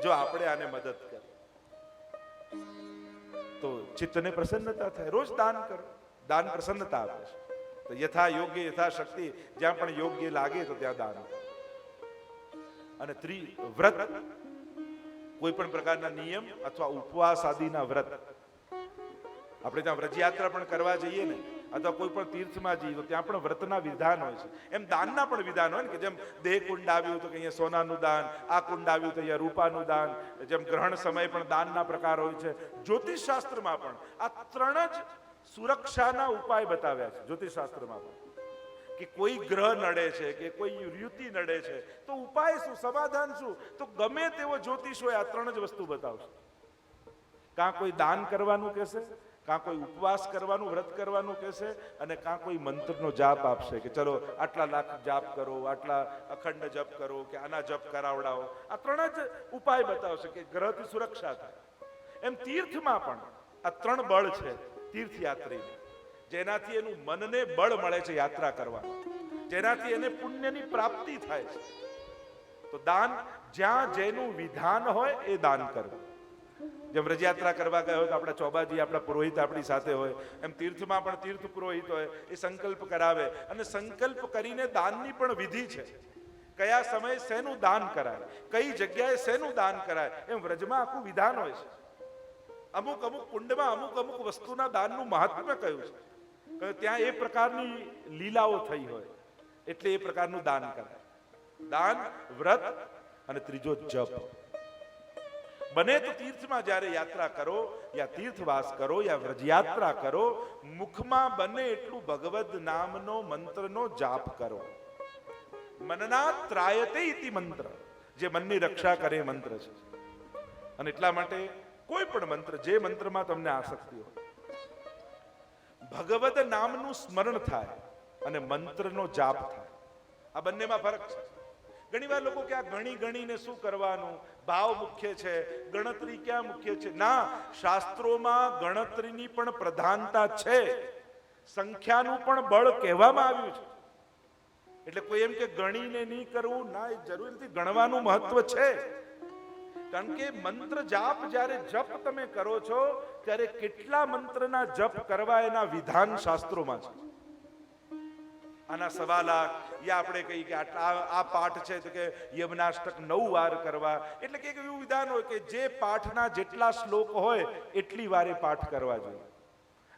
જો આપણે આને મદદ કરીએ તો ચિત્તને પ્રસન્નતા થાય. રોજ દાન કરો, દાન પ્રસન્નતા આપે છે. તો યથા યોગ્ય યથા શક્તિ, જ્યાં પણ યોગ્ય લાગે તો ત્યાં દાન. અને વ્રત, કોઈ પણ પ્રકારના નિયમ અથવા ઉપવાસ આદિના વ્રત. આપણે ત્યાં વ્રજયાત્રા પણ કરવા જઈએ ને અથવા કોઈ પણ તીર્થમાં જઈએ તો ત્યાં પણ વ્રતના વિધાન હોય છે. એમ દાનના પણ વિધાન હોય ને, કે જેમ દેહ કુંડ આવ્યું તો કે અહીંયા સોનાનું દાન, આ કુંડ આવ્યું તો અહીંયા રૂપાનું દાન. જેમ ગ્રહણ સમય પણ દાનના પ્રકાર હોય છે. જ્યોતિષ શાસ્ત્રમાં પણ આ 3 જ સુરક્ષાના ઉપાય બતાવ્યા છે. જ્યોતિષ શાસ્ત્રમાં પણ કે કોઈ ગ્રહ નડે છે કે કોઈ યુતિ નડે છે તો ઉપાય શું, સમાધાન શું? તો ગમે તેવો જ્યોતિષ હોય આ 3 જ વસ્તુ બતાવશે. કાં કોઈ દાન કરવાનું કહેશે, કાં કોઈ ઉપવાસ કરવાનું, વ્રત કરવાનું કહેશે, અને કાં કોઈ મંત્રનો જાપ આપશે કે ચલો આટલા લાખ જાપ કરો, આટલા અખંડ જપ કરો કે આના જપ કરાવડાવો. આ 3 જ ઉપાય બતાવશે કે ગ્રહથી સુરક્ષા થાય. એમ તીર્થમાં પણ આ 3 બળ છે તીર્થયાત્રી, જેનાથી એનું મનને બળ મળે છે યાત્રા કરવાનું, જેનાથી એને પુણ્યની પ્રાપ્તિ થાય છે. તો દાન, જ્યાં જેનું વિધાન હોય એ દાન કરવું. જેમ વ્રજયાત્રા કરવા ગયા હોય તો આપણા ચોબાજી, આપણા પુરોહિત આપણી સાથે હોય, એમ તીર્થમાં પણ તીર્થ પુરોહિત હોય, એ સંકલ્પ કરાવે. અને સંકલ્પ કરીને દાનની પણ વિધિ છે. કયા સમયે શેનું દાન કરાય, કઈ જગ્યાએ શેનું દાન કરાય, એમ વ્રજમાં આખું વિધાન હોય છે. અમુક કુંડમાં અમુક વસ્તુના દાનનું મહાત્મ્ય કયું છે, ત્યાં એ પ્રકારની લીલાઓ થઈ હોય એટલે એ પ્રકારનું દાન કરાય. દાન, વ્રત અને ત્રીજો જપ. બને તો તીર્થમાં જ્યારે યાત્રા કરો યા તીર્થવાસ કરો યા વ્રજયાત્રા કરો, મુખમાં બને એટલું ભગવદ નામનો મંત્રનો જાપ કરો. મનના ત્રાયતે ઇતિ મંત્ર, જે મનની રક્ષા કરે મંત્ર છે. અને એટલા માટે કોઈ પણ મંત્ર, જે મંત્રમાં તમને આસક્તિ હોય, ભગવદ નામનું સ્મરણ થાય અને મંત્રનો જાપ થાય. આ બંનેમાં ફરક છે. ઘણીવાર લોકો કે આ ગણી ગણીને શું કરવાનું, ભાવ મુખ્ય છે, ગણતરી ક્યાં મુખ્ય છે? ના, શાસ્ત્રોમાં ગણતરીની પણ પ્રધાનતા છે, સંખ્યાનું પણ બળ કહેવામાં આવ્યું છે. એટલે કોઈ એમ કે ગણીને નહીં કરવું, ના, એ જરૂર નથી. ગણવાનું મહત્વ છે. કારણ કે મંત્ર જાપ જ્યારે જપ તમે કરો છો ત્યારે કેટલા મંત્રના જપ કરવા એના વિધાન શાસ્ત્રોમાં છે. આના 1.25 લાખ, યા આપણે કહીએ કે આ પાઠ છે તો કે યમનાષ્ટક 9 વાર કરવા. એટલે કે એવું વિધાન હોય કે જે પાઠના જેટલા શ્લોક હોય એટલી વારે પાઠ કરવા જોઈએ.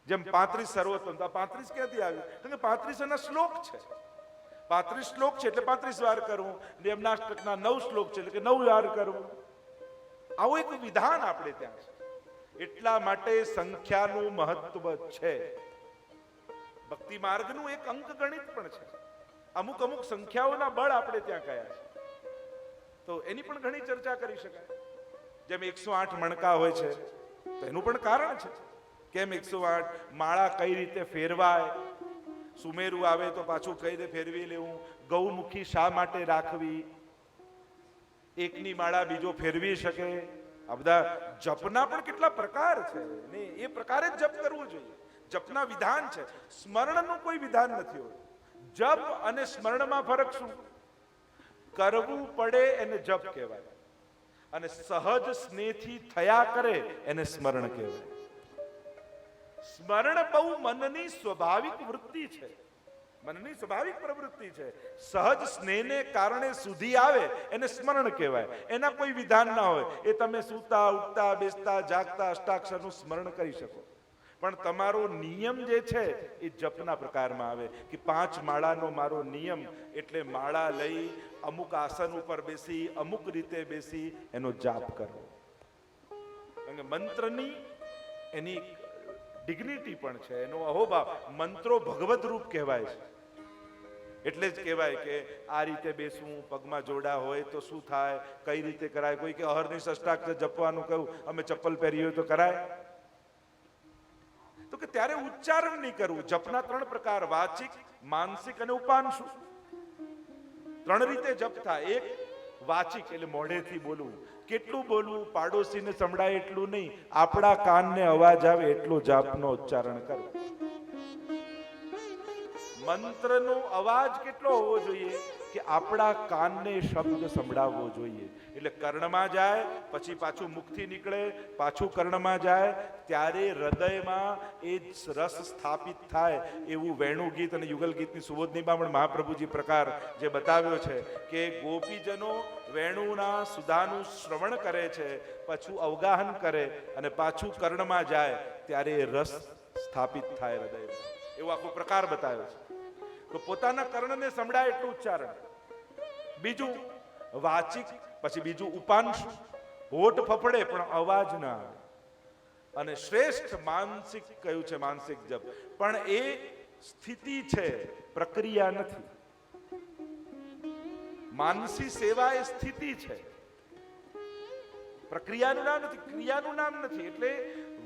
જેમ 35 સર્વોત્તમ, તો 35 ક્યાંથી આવ્યું? તો કે 35 એના શ્લોક છે. 35 શ્લોક છે એટલે 35 વાર કરવું. યમનાષ્ટકના 9 શ્લોક છે એટલે કે 9 વાર કરવું. આવું એક વિધાન આપણે ત્યાં છે. એટલા માટે સંખ્યાનું મહત્વ છે. ભક્તિ માર્ગનું એક અંક ગણિત પણ છે. અમુક સંખ્યાઓના બળ આપણે ત્યાં કયા છે, તો એની પણ ઘણી ચર્ચા કરી શકાય. જેમ 108 મણકા હોય છે તો એનું પણ કારણ છે. કેમ 108? માળા કઈ રીતે ફેરવાય, સુમેરું આવે તો પાછું કઈ રીતે ફેરવી લેવું, ગૌમુખી શા માટે રાખવી, એકની માળા બીજો ફેરવી શકે. આ બધા જપના પણ કેટલા પ્રકાર છે ને એ પ્રકારે જ જપ કરવું જોઈએ. જપના વિધાન છે, સ્મરણનું કોઈ વિધાન નથી હોતું. જપ અને સ્મરણમાં ફરક શું? કરવું પડે એને જપ કહેવાય અને સહજ સ્નેહથી થયા કરે એને સ્મરણ કહેવાય. સ્મરણ બહુ મનની સ્વાભાવિક વૃત્તિ છે, મનની સ્વાભાવિક પ્રવૃત્તિ છે. સહજ સ્નેહને કારણે સુધી આવે એને સ્મરણ કહેવાય. એના કોઈ વિધાન ના હોય. એ તમે સૂતા, ઉઠતા, બેસતા, જાગતા અષ્ટાક્ષરનું સ્મરણ કરી શકો. પણ તમારો નિયમ જે છે એ જપના પ્રકારમાં આવે કે 5 માળાનો મારો નિયમ, એટલે માળા લઈ અમુક આસન ઉપર બેસી અમુક રીતે બેસી એનો જાપ કરવો. કારણ કે મંત્રની એની ડિગ્નિટી પણ છે, એનો અહોભાવ. મંત્રો ભગવદ રૂપ કહેવાય છે. એટલે જ કહેવાય કે આ રીતે બેસવું, પગમાં જોડા હોય તો શું થાય, કઈ રીતે કરાય. કોઈ કે અહર્નિશ અષ્ટાક્ષર જપવાનું કહ્યું, અમે ચપ્પલ પહેરી હોય તો કરાય? તો કે ત્યારે ઉચ્ચારણ નહીં કરવું. જપના 3 પ્રકાર, વાચિક, માનસિક અને ઉપાંશુ. 3 રીતે જપ થાય. એક વાચિક એટલે મોઢેથી બોલવું. કેટલું બોલવું? પાડોશીને સંભળાય એટલું નહીં, આપણા કાનને અવાજ આવે એટલો જાપનો ઉચ્ચારણ કરવો. મંત્રનો અવાજ કેટલો હોવો જોઈએ કે આપણા કાનને શબ્દ સંભળાવવો જોઈએ. એટલે કર્ણમાં જાય, પછી પાછું મુખથી નીકળે, પાછું કર્ણમાં જાય, ત્યારે હૃદયમાં એ રસ સ્થાપિત થાય. એવું વેણુ ગીત અને યુગલ ગીતની સુબોધનીમાં પણ મહાપ્રભુજી પ્રકાર જે બતાવ્યો છે કે ગોપીજનો વેણુના સુધાનું શ્રવણ કરે છે, પાછું અવગાહન કરે અને પાછું કર્ણમાં જાય ત્યારે રસ સ્થાપિત થાય હૃદયમાં. એવો આખો પ્રકાર બતાવ્યો છે. તો પોતાના કર્ણને સંભળાય એટલું ઉચ્ચારણ. બીજું વાચિક, પછી બીજું ઉપાંશુ, હોઠ ફફડે પણ અવાજ ના આવે. અને શ્રેષ્ઠ માનસિક કયું છે, માનસિક જપ. પણ એ સ્થિતિ છે, પ્રક્રિયા નથી. માનસી સેવા એ સ્થિતિ છે, પ્રક્રિયાનું નામ નથી, ક્રિયાનું નામ નથી. એટલે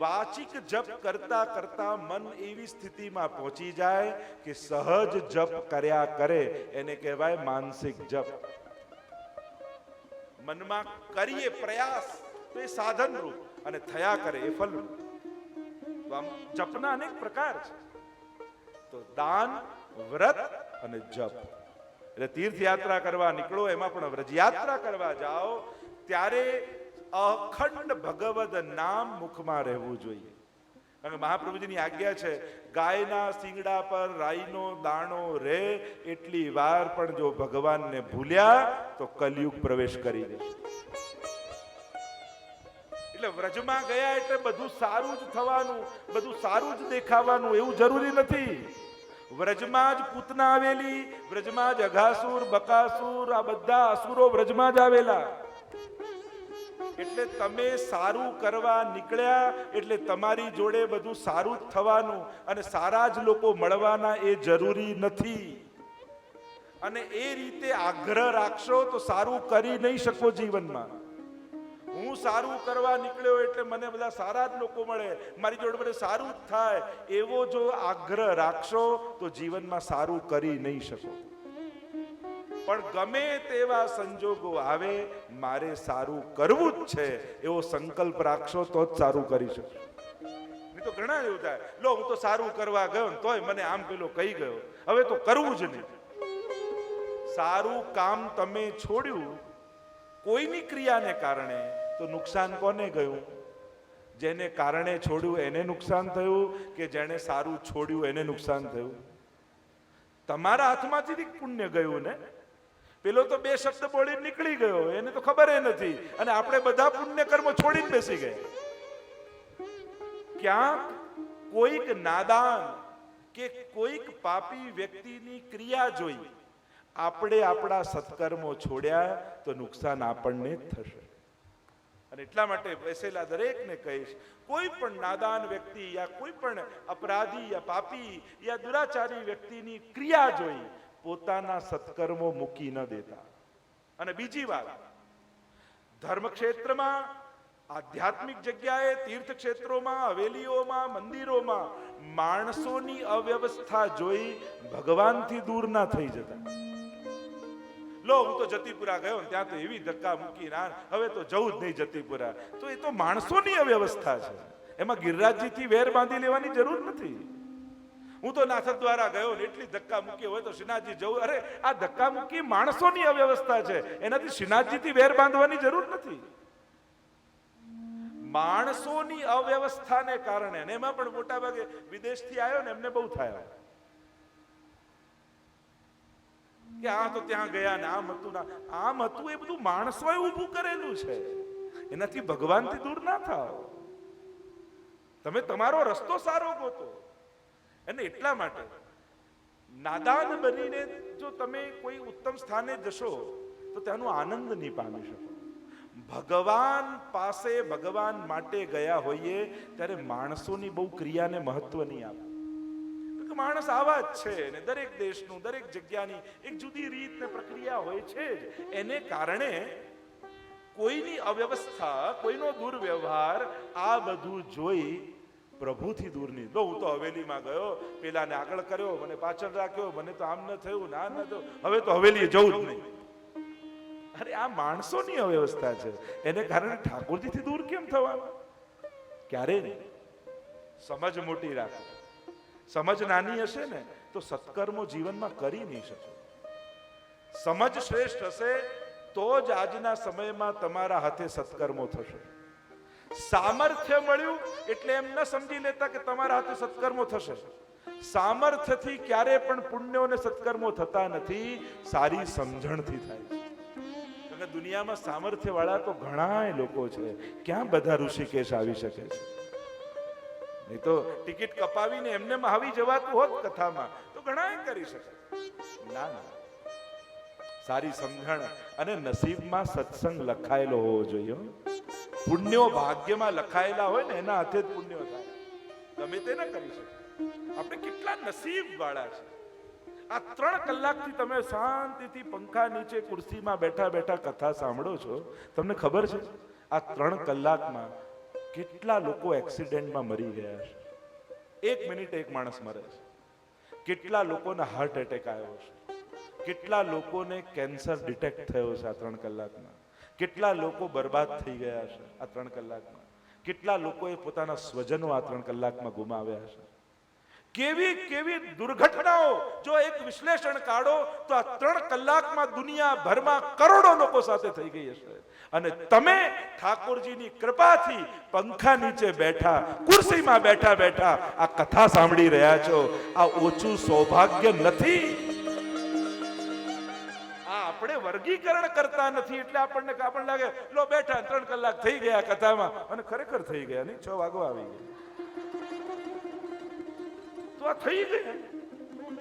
વાચિક જપ કરતા કરતા મન એવી સ્થિતિમાં પહોંચી જાય કે સહજ જપ કર્યા કરે એને કહેવાય માનસિક જપ. મનમાં કરીએ પ્રયાસ તો એ સાધન રૂપ અને થયા કરે એ ફલ રૂપ. તો આમ જપના અનેક પ્રકાર છે. તો દાન, વ્રત અને જપ. એટલે તીર્થયાત્રા કરવા નીકળો, એમાં પણ વ્રજયાત્રા કરવા જાઓ ત્યારે અખંડ ભગવદ નામ મુખમાં રહેવું જોઈએ. કારણ કે મહાપ્રભુજીની આજ્ઞા છે, ગાયના શિંગડા પર રાઈનો દાણો રહે એટલી વાર પણ જો ભગવાનને ભૂલ્યા તો કલયુગ પ્રવેશ કરી દે. એટલે વ્રજમાં ગયા એટલે બધું સારું જ થવાનું, બધું સારું જ દેખાવાનું એવું જરૂરી નથી. વ્રજમાં જ પૂતના આવેલી, વ્રજમાં જ અઘાસુર, બકાસુર, આ બધા અસુરો વ્રજમાં જ આવેલા. એટલે તમે સારું કરવા નીકળ્યા એટલે તમારી જોડે બધું સારું જ થવાનું અને સારા જ લોકો મળવાના એ જરૂરી નથી. અને એ રીતે આગ્રહ રાખશો તો સારું કરી નહીં શકો જીવનમાં. હું સારું કરવા નીકળ્યો એટલે મને બધા સારા જ લોકો મળે, મારી જોડે બધે સારું જ થાય, એવો જો આગ્રહ રાખશો તો જીવનમાં સારું કરી નહીં શકો. પણ ગમે તેવા સંજોગો આવે, મારે સારું કરવું જ છે એવો સંકલ્પ રાખશો તો જ સારું કરી શકશો. નહીં તો ઘણા એવું થાય, લો હું તો સારું કરવા ગયો ને તોય મને આમ પેલો કહી ગયો, હવે તો કરવું જ નહીં. સારું કામ તમે છોડ્યું કોઈની ક્રિયાને કારણે તો નુકસાન કોને ગયું? જેને કારણે છોડ્યું એને નુકસાન થયું કે જેને સારું છોડ્યું એને નુકસાન થયું? તમારા હાથમાંથી પુણ્ય ગયું ને. પેલો તો બે શબ્દ બોલીને નીકળી ગયો, એને તો ખબર એ નથી, અને આપણે બધા પુણ્ય કર્મ છોડીને બેસી ગયા. ક્યાંક કોઈક નાદાન કે કોઈક પાપી વ્યક્તિની ક્રિયા જોઈ આપણે આપણા સત્કર્મો છોડ્યા તો નુકસાન આપણને જ થશે. અને એટલા માટે બેસેલા દરેકને કહીશ, કોઈ પણ નાદાન વ્યક્તિ યા કોઈ પણ અપરાધી યા પાપી યા દુરાચારી વ્યક્તિની ક્રિયા જોઈ પોતાના સત્કર્મો મૂકી ન દેતા. અને બીજી વાત, ધર્મક્ષેત્રમાં, આધ્યાત્મિક જગ્યાએ, તીર્થ ક્ષેત્રોમાં, હવેલીઓમાં, મંદિરોમાં માણસોની અવ્યવસ્થા જોઈ ભગવાનથી દૂર ના થઈ જતા. લો હું તો જતીપુરા ગયો ને ત્યાં તો એવી ધક્કા મૂકી ના, હવે તો જવું જ નહીં જતીપુરા. તો એ તો માણસોની અવ્યવસ્થા છે, એમાં ગિરિરાજજીથી વેર બાંધી લેવાની જરૂર નથી. હું તો નાથક દ્વારા ગયો ને એટલી ધક્કા મૂકી હોય તો શ્રીનાથજી જવું. અરે આ ધક્કા મૂકી માણસોની અવ્યવસ્થા છે, એનાથી શ્રીનાથજીથી વેર બાંધવાની જરૂર નથી. માણસોની અવ્યવસ્થાને કારણે, અને એમાં પણ મોટા ભાગે વિદેશથી આવ્યો ને એમને બહુ થાય કે આ તો ત્યાં ગયા ને આમ હતું ના આમ હતું. એ બધું માણસોએ ઊભું કરેલું છે, એનાથી ભગવાનથી દૂર ના થાઓ. તમે તમારો રસ્તો સારો ગોતો. અને એટલા માટે નાદાન બનીને જો તમે કોઈ ઉત્તમ સ્થાને જશો તો ત્યાંનો આનંદ નહીં પામી શકો. ભગવાન પાસે ભગવાન માટે ગયા હોઈએ ત્યારે માણસોની બહુ ક્રિયાને મહત્વ નહીં આપે. માણસ આવા જ છે ને, દરેક દેશનું, દરેક જગ્યાની એક જુદી રીત ને પ્રક્રિયા હોય છે જ. એને કારણે કોઈની અવ્યવસ્થા, કોઈનો દુર્વ્યવહાર, આ બધું જોઈ પ્રભુથી દૂર નહીં. હું તો હવેલીમાં ગયો, પેલાને આગળ કર્યો, મને પાછળ રાખ્યો, મને તો આમ ન થયું, ના ન થયું, હવે તો હવેલી જવું જ નહીં. અરે આ માણસોની અવ્યવસ્થા છે, એને કારણે ઠાકોરજીથી દૂર કેમ થવાનું? ક્યારે નહીં. સમજ મોટી રાખો. સમજ નાની હશે ને તો સત્કર્મો જીવનમાં કરી નહીં શકો. સમજ શ્રેષ્ઠ હશે તો જ આજના સમયમાં તમારા હાથે સત્કર્મો થશે. સામર્થ્ય મળ્યું એટલે એમ ન સમજી લેતા કે તમારા હાથે સત્કર્મો થશે. સામર્થ્યથી ક્યારે પણ પુણ્યો અને સત્કર્મો થતા નથી, સારી સમજણથી થાય છે. દુનિયામાં સામર્થ્ય વાળા તો ઘણા લોકો છે, ક્યાં બધા ઋષિકેશ આવી શકે છે? નહીં તો ટિકિટ કપાવીને એમને આવી જવાતું હોત કથામાં તો ઘણા કરી શકે. ના ના, સારી સમજણ અને નસીબમાં સત્સંગ લખાયેલો હોવો જોઈએ. પુણ્યો ભાગ્યમાં લખાયેલા હોય ને એના હાથે જ પુણ્યો થાય, ગમે તે ન કરી શકે. આપણે કેટલા નસીબ વાળા છે. આ 3 કલાકથી તમે શાંતિથી પંખા નીચે ખુરશીમાં બેઠા બેઠા કથા સાંભળો છો. તમને ખબર છે આ 3 કલાકમાં કેટલા લોકો એક્સિડન્ટમાં મરી ગયા છે? 1 મિનિટ એક માણસ મરે છે. કેટલા લોકોને હાર્ટ એટેક આવ્યો છે? કેટલા લોકોને કેન્સર ડિટેક્ટ થયો છે આ 3 કલાકમાં? કેટલા લોકો બરબાદ થઈ ગયા છે આ 3 કલાકમાં? કેટલા લોકોએ પોતાના સ્વજનો આ 3 કલાકમાં ગુમાવ્યા છે? કેવી કેવી દુર્ઘટનાઓ જો એક વિશ્લેષણ કાઢો તો આ 3 કલાકમાં દુનિયાભરમાં કરોડો લોકો સાથે થઈ ગઈ હશે. અને તમે ઠાકોરજીની કૃપાથી પંખા નીચે બેઠા, ખુરશીમાં બેઠા બેઠા આ કથા સાંભળી રહ્યા છો. આ ઓછું સૌભાગ્ય નથી. આ આપણે વર્ગીકરણ કરતા નથી એટલે આપણને લાગે લો બેઠા 3 કલાક થઈ ગયા કથામાં, અને ખરેખર થઈ ગયા નહીં, 6 વાગવા આવી ગયા તો આ થઈ ગયા.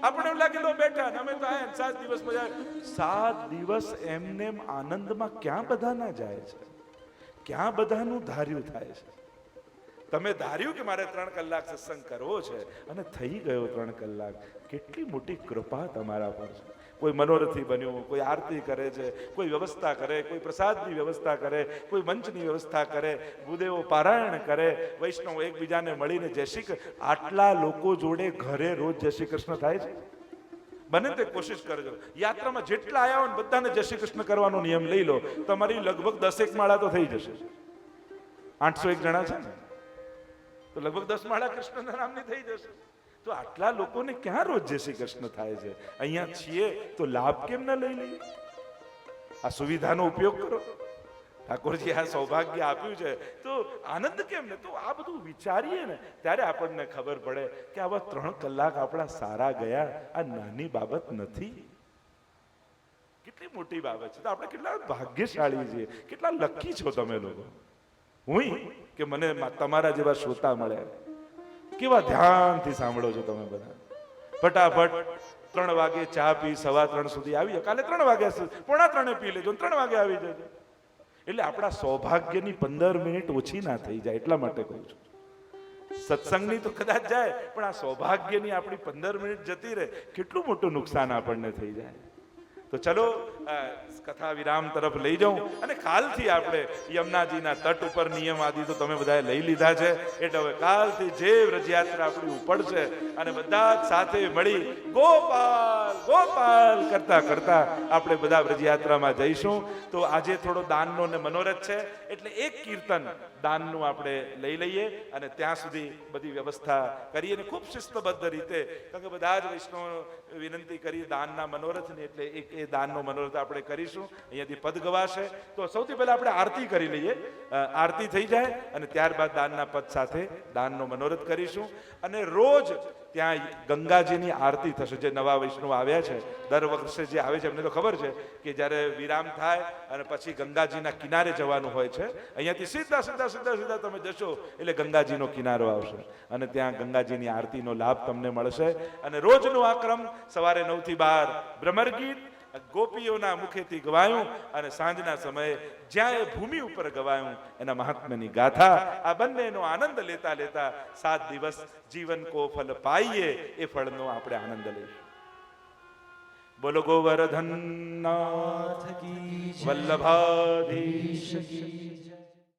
આપણે એમ લાગે લો બેઠા અમે તો આયા 7 દિવસ મજા. 7 દિવસ એમને આનંદમાં ક્યાં બધા ના જાય છે? ક્યાં બધાનું ધાર્યું થાય છે? તમે ધાર્યું કે મારે 3 કલાક સત્સંગ કરવો છે અને થઈ ગયો 3 કલાક. કેટલી મોટી કૃપા તમારા પર છે. કોઈ મનોરથી બન્યું, કોઈ આરતી કરે છે, કોઈ વ્યવસ્થા કરે, કોઈ પ્રસાદની વ્યવસ્થા કરે, કોઈ મંચની વ્યવસ્થા કરે, ભૂદેવો પારાયણ કરે, વૈષ્ણવ એકબીજાને મળીને જય શ્રી, આટલા લોકો જોડે ઘરે રોજ જય શ્રી કૃષ્ણ થાય છે? બને તે કોશિશ કરજો. યાત્રામાં જેટલા આવ્યા હોય ને બધાને જય શ્રી કૃષ્ણ કરવાનો નિયમ લઈ લો, તમારી લગભગ 10 માળા તો થઈ જશે. 801 જણા છે ને, તો લગભગ 10 માળા કૃષ્ણના નામની થઈ જશે. તો આટલા લોકોને ક્યાં રોજ જય શ્રી કૃષ્ણ થાય છે? અહીંયા છીએ તો લાભ કેમ ન લઈ લઈએ? આ સુવિધાનો ઉપયોગ કરો. ઠાકોરજી આ સૌભાગ્ય આપ્યું છે તો આનંદ કેમ ને? તો આ બધું વિચારીએ ને ત્યારે આપણને ખબર પડે કે આવા 3 કલાક આપણા સારા ગયા આ નાની બાબત નથી, કેટલી મોટી બાબત છે. તો આપણે કેટલા ભાગ્યશાળી છીએ, કેટલા લકી છો તમે લોકો. હું કે મને તમારા જેવા શ્રોતા મળ્યા, કેવા ધ્યાનથી સાંભળો છો તમે બધા. ફટાફટ 3 વાગે ચા પી 2:15 સુધી આવી જાવ. કાલે 3 વાગ્યા સુધી 2:45 પી લેજો, 3 વાગે આવી જજો. એટલે આપણા સૌભાગ્યની 15 મિનિટ ઓછી ના થઈ જાય, એટલા માટે કહું છું. સત્સંગની તો કદાચ જાય, પણ આ સૌભાગ્યની આપણી 15 મિનિટ જતી રહે, કેટલું મોટું નુકસાન આપણને થઈ જાય. તો ચલો કથા વિરામ તરફ લઈ જાઉં. અને કાલથી આપણે યમુનાજીના તટ ઉપર નિયમ આદિ તો તમે બધાએ લઈ લીધા છે, એટલે હવે કાલથી જે વ્રજયાત્રા આપણી ઉપડશે અને બધા જ સાથે મળી ગોપાલ ગોપાલ કરતા કરતા આપણે બધા વ્રજયાત્રામાં જઈશું. તો આજે થોડો દાનનો ને મનોરથ છે, એટલે એક કીર્તન દાનનું આપણે લઈ લઈએ અને ત્યાં સુધી બધી વ્યવસ્થા કરીએ ને ખૂબ શિસ્તબદ્ધ રીતે, કારણ કે બધા જ વૈષ્ણવ વિનંતી કરી દાનના મનોરથની, એટલે એક એ દાનનો મનોરથ આપણે કરીશું. અહીંયાથી પદ ગવાશે તો સૌથી પહેલા આપણે આરતી કરી લઈએ. આરતી થઈ જાય અને ત્યારબાદ દાનના પદ સાથે દાનનો મનોરથ કરીશું. અને રોજ ત્યાં ગંગાજીની આરતી થશે. જે નવા વૈષ્ણવ આવ્યા છે, દર વર્ષે જે આવે છે એમને તો ખબર છે કે જ્યારે વિરામ થાય અને પછી ગંગાજીના કિનારે જવાનું હોય છે. અહીંયાથી સીધા સીધા સીધા સીધા તમે જશો એટલે ગંગાજીનો કિનારો આવશે અને ત્યાં ગંગાજીની આરતીનો લાભ તમને મળશે. અને રોજનો આ ક્રમ સવારે 9 થી 12 ભ્રમર ગીત ગોપીઓના મુખેથી ગવાયું અને સાંજના સમયે જ્યાં એ ભૂમિ ઉપર ગવાયું એના મહાત્મ્યની ગાથા. આ બંનેનો આનંદ લેતા લેતા 7 દિવસ જીવન કો ફલ પાઈએ, એ ફળનો આપણે આનંદ લઈશું. બોલો ગોવર્ધન નાથ કી, વલ્લભાધીશ કી.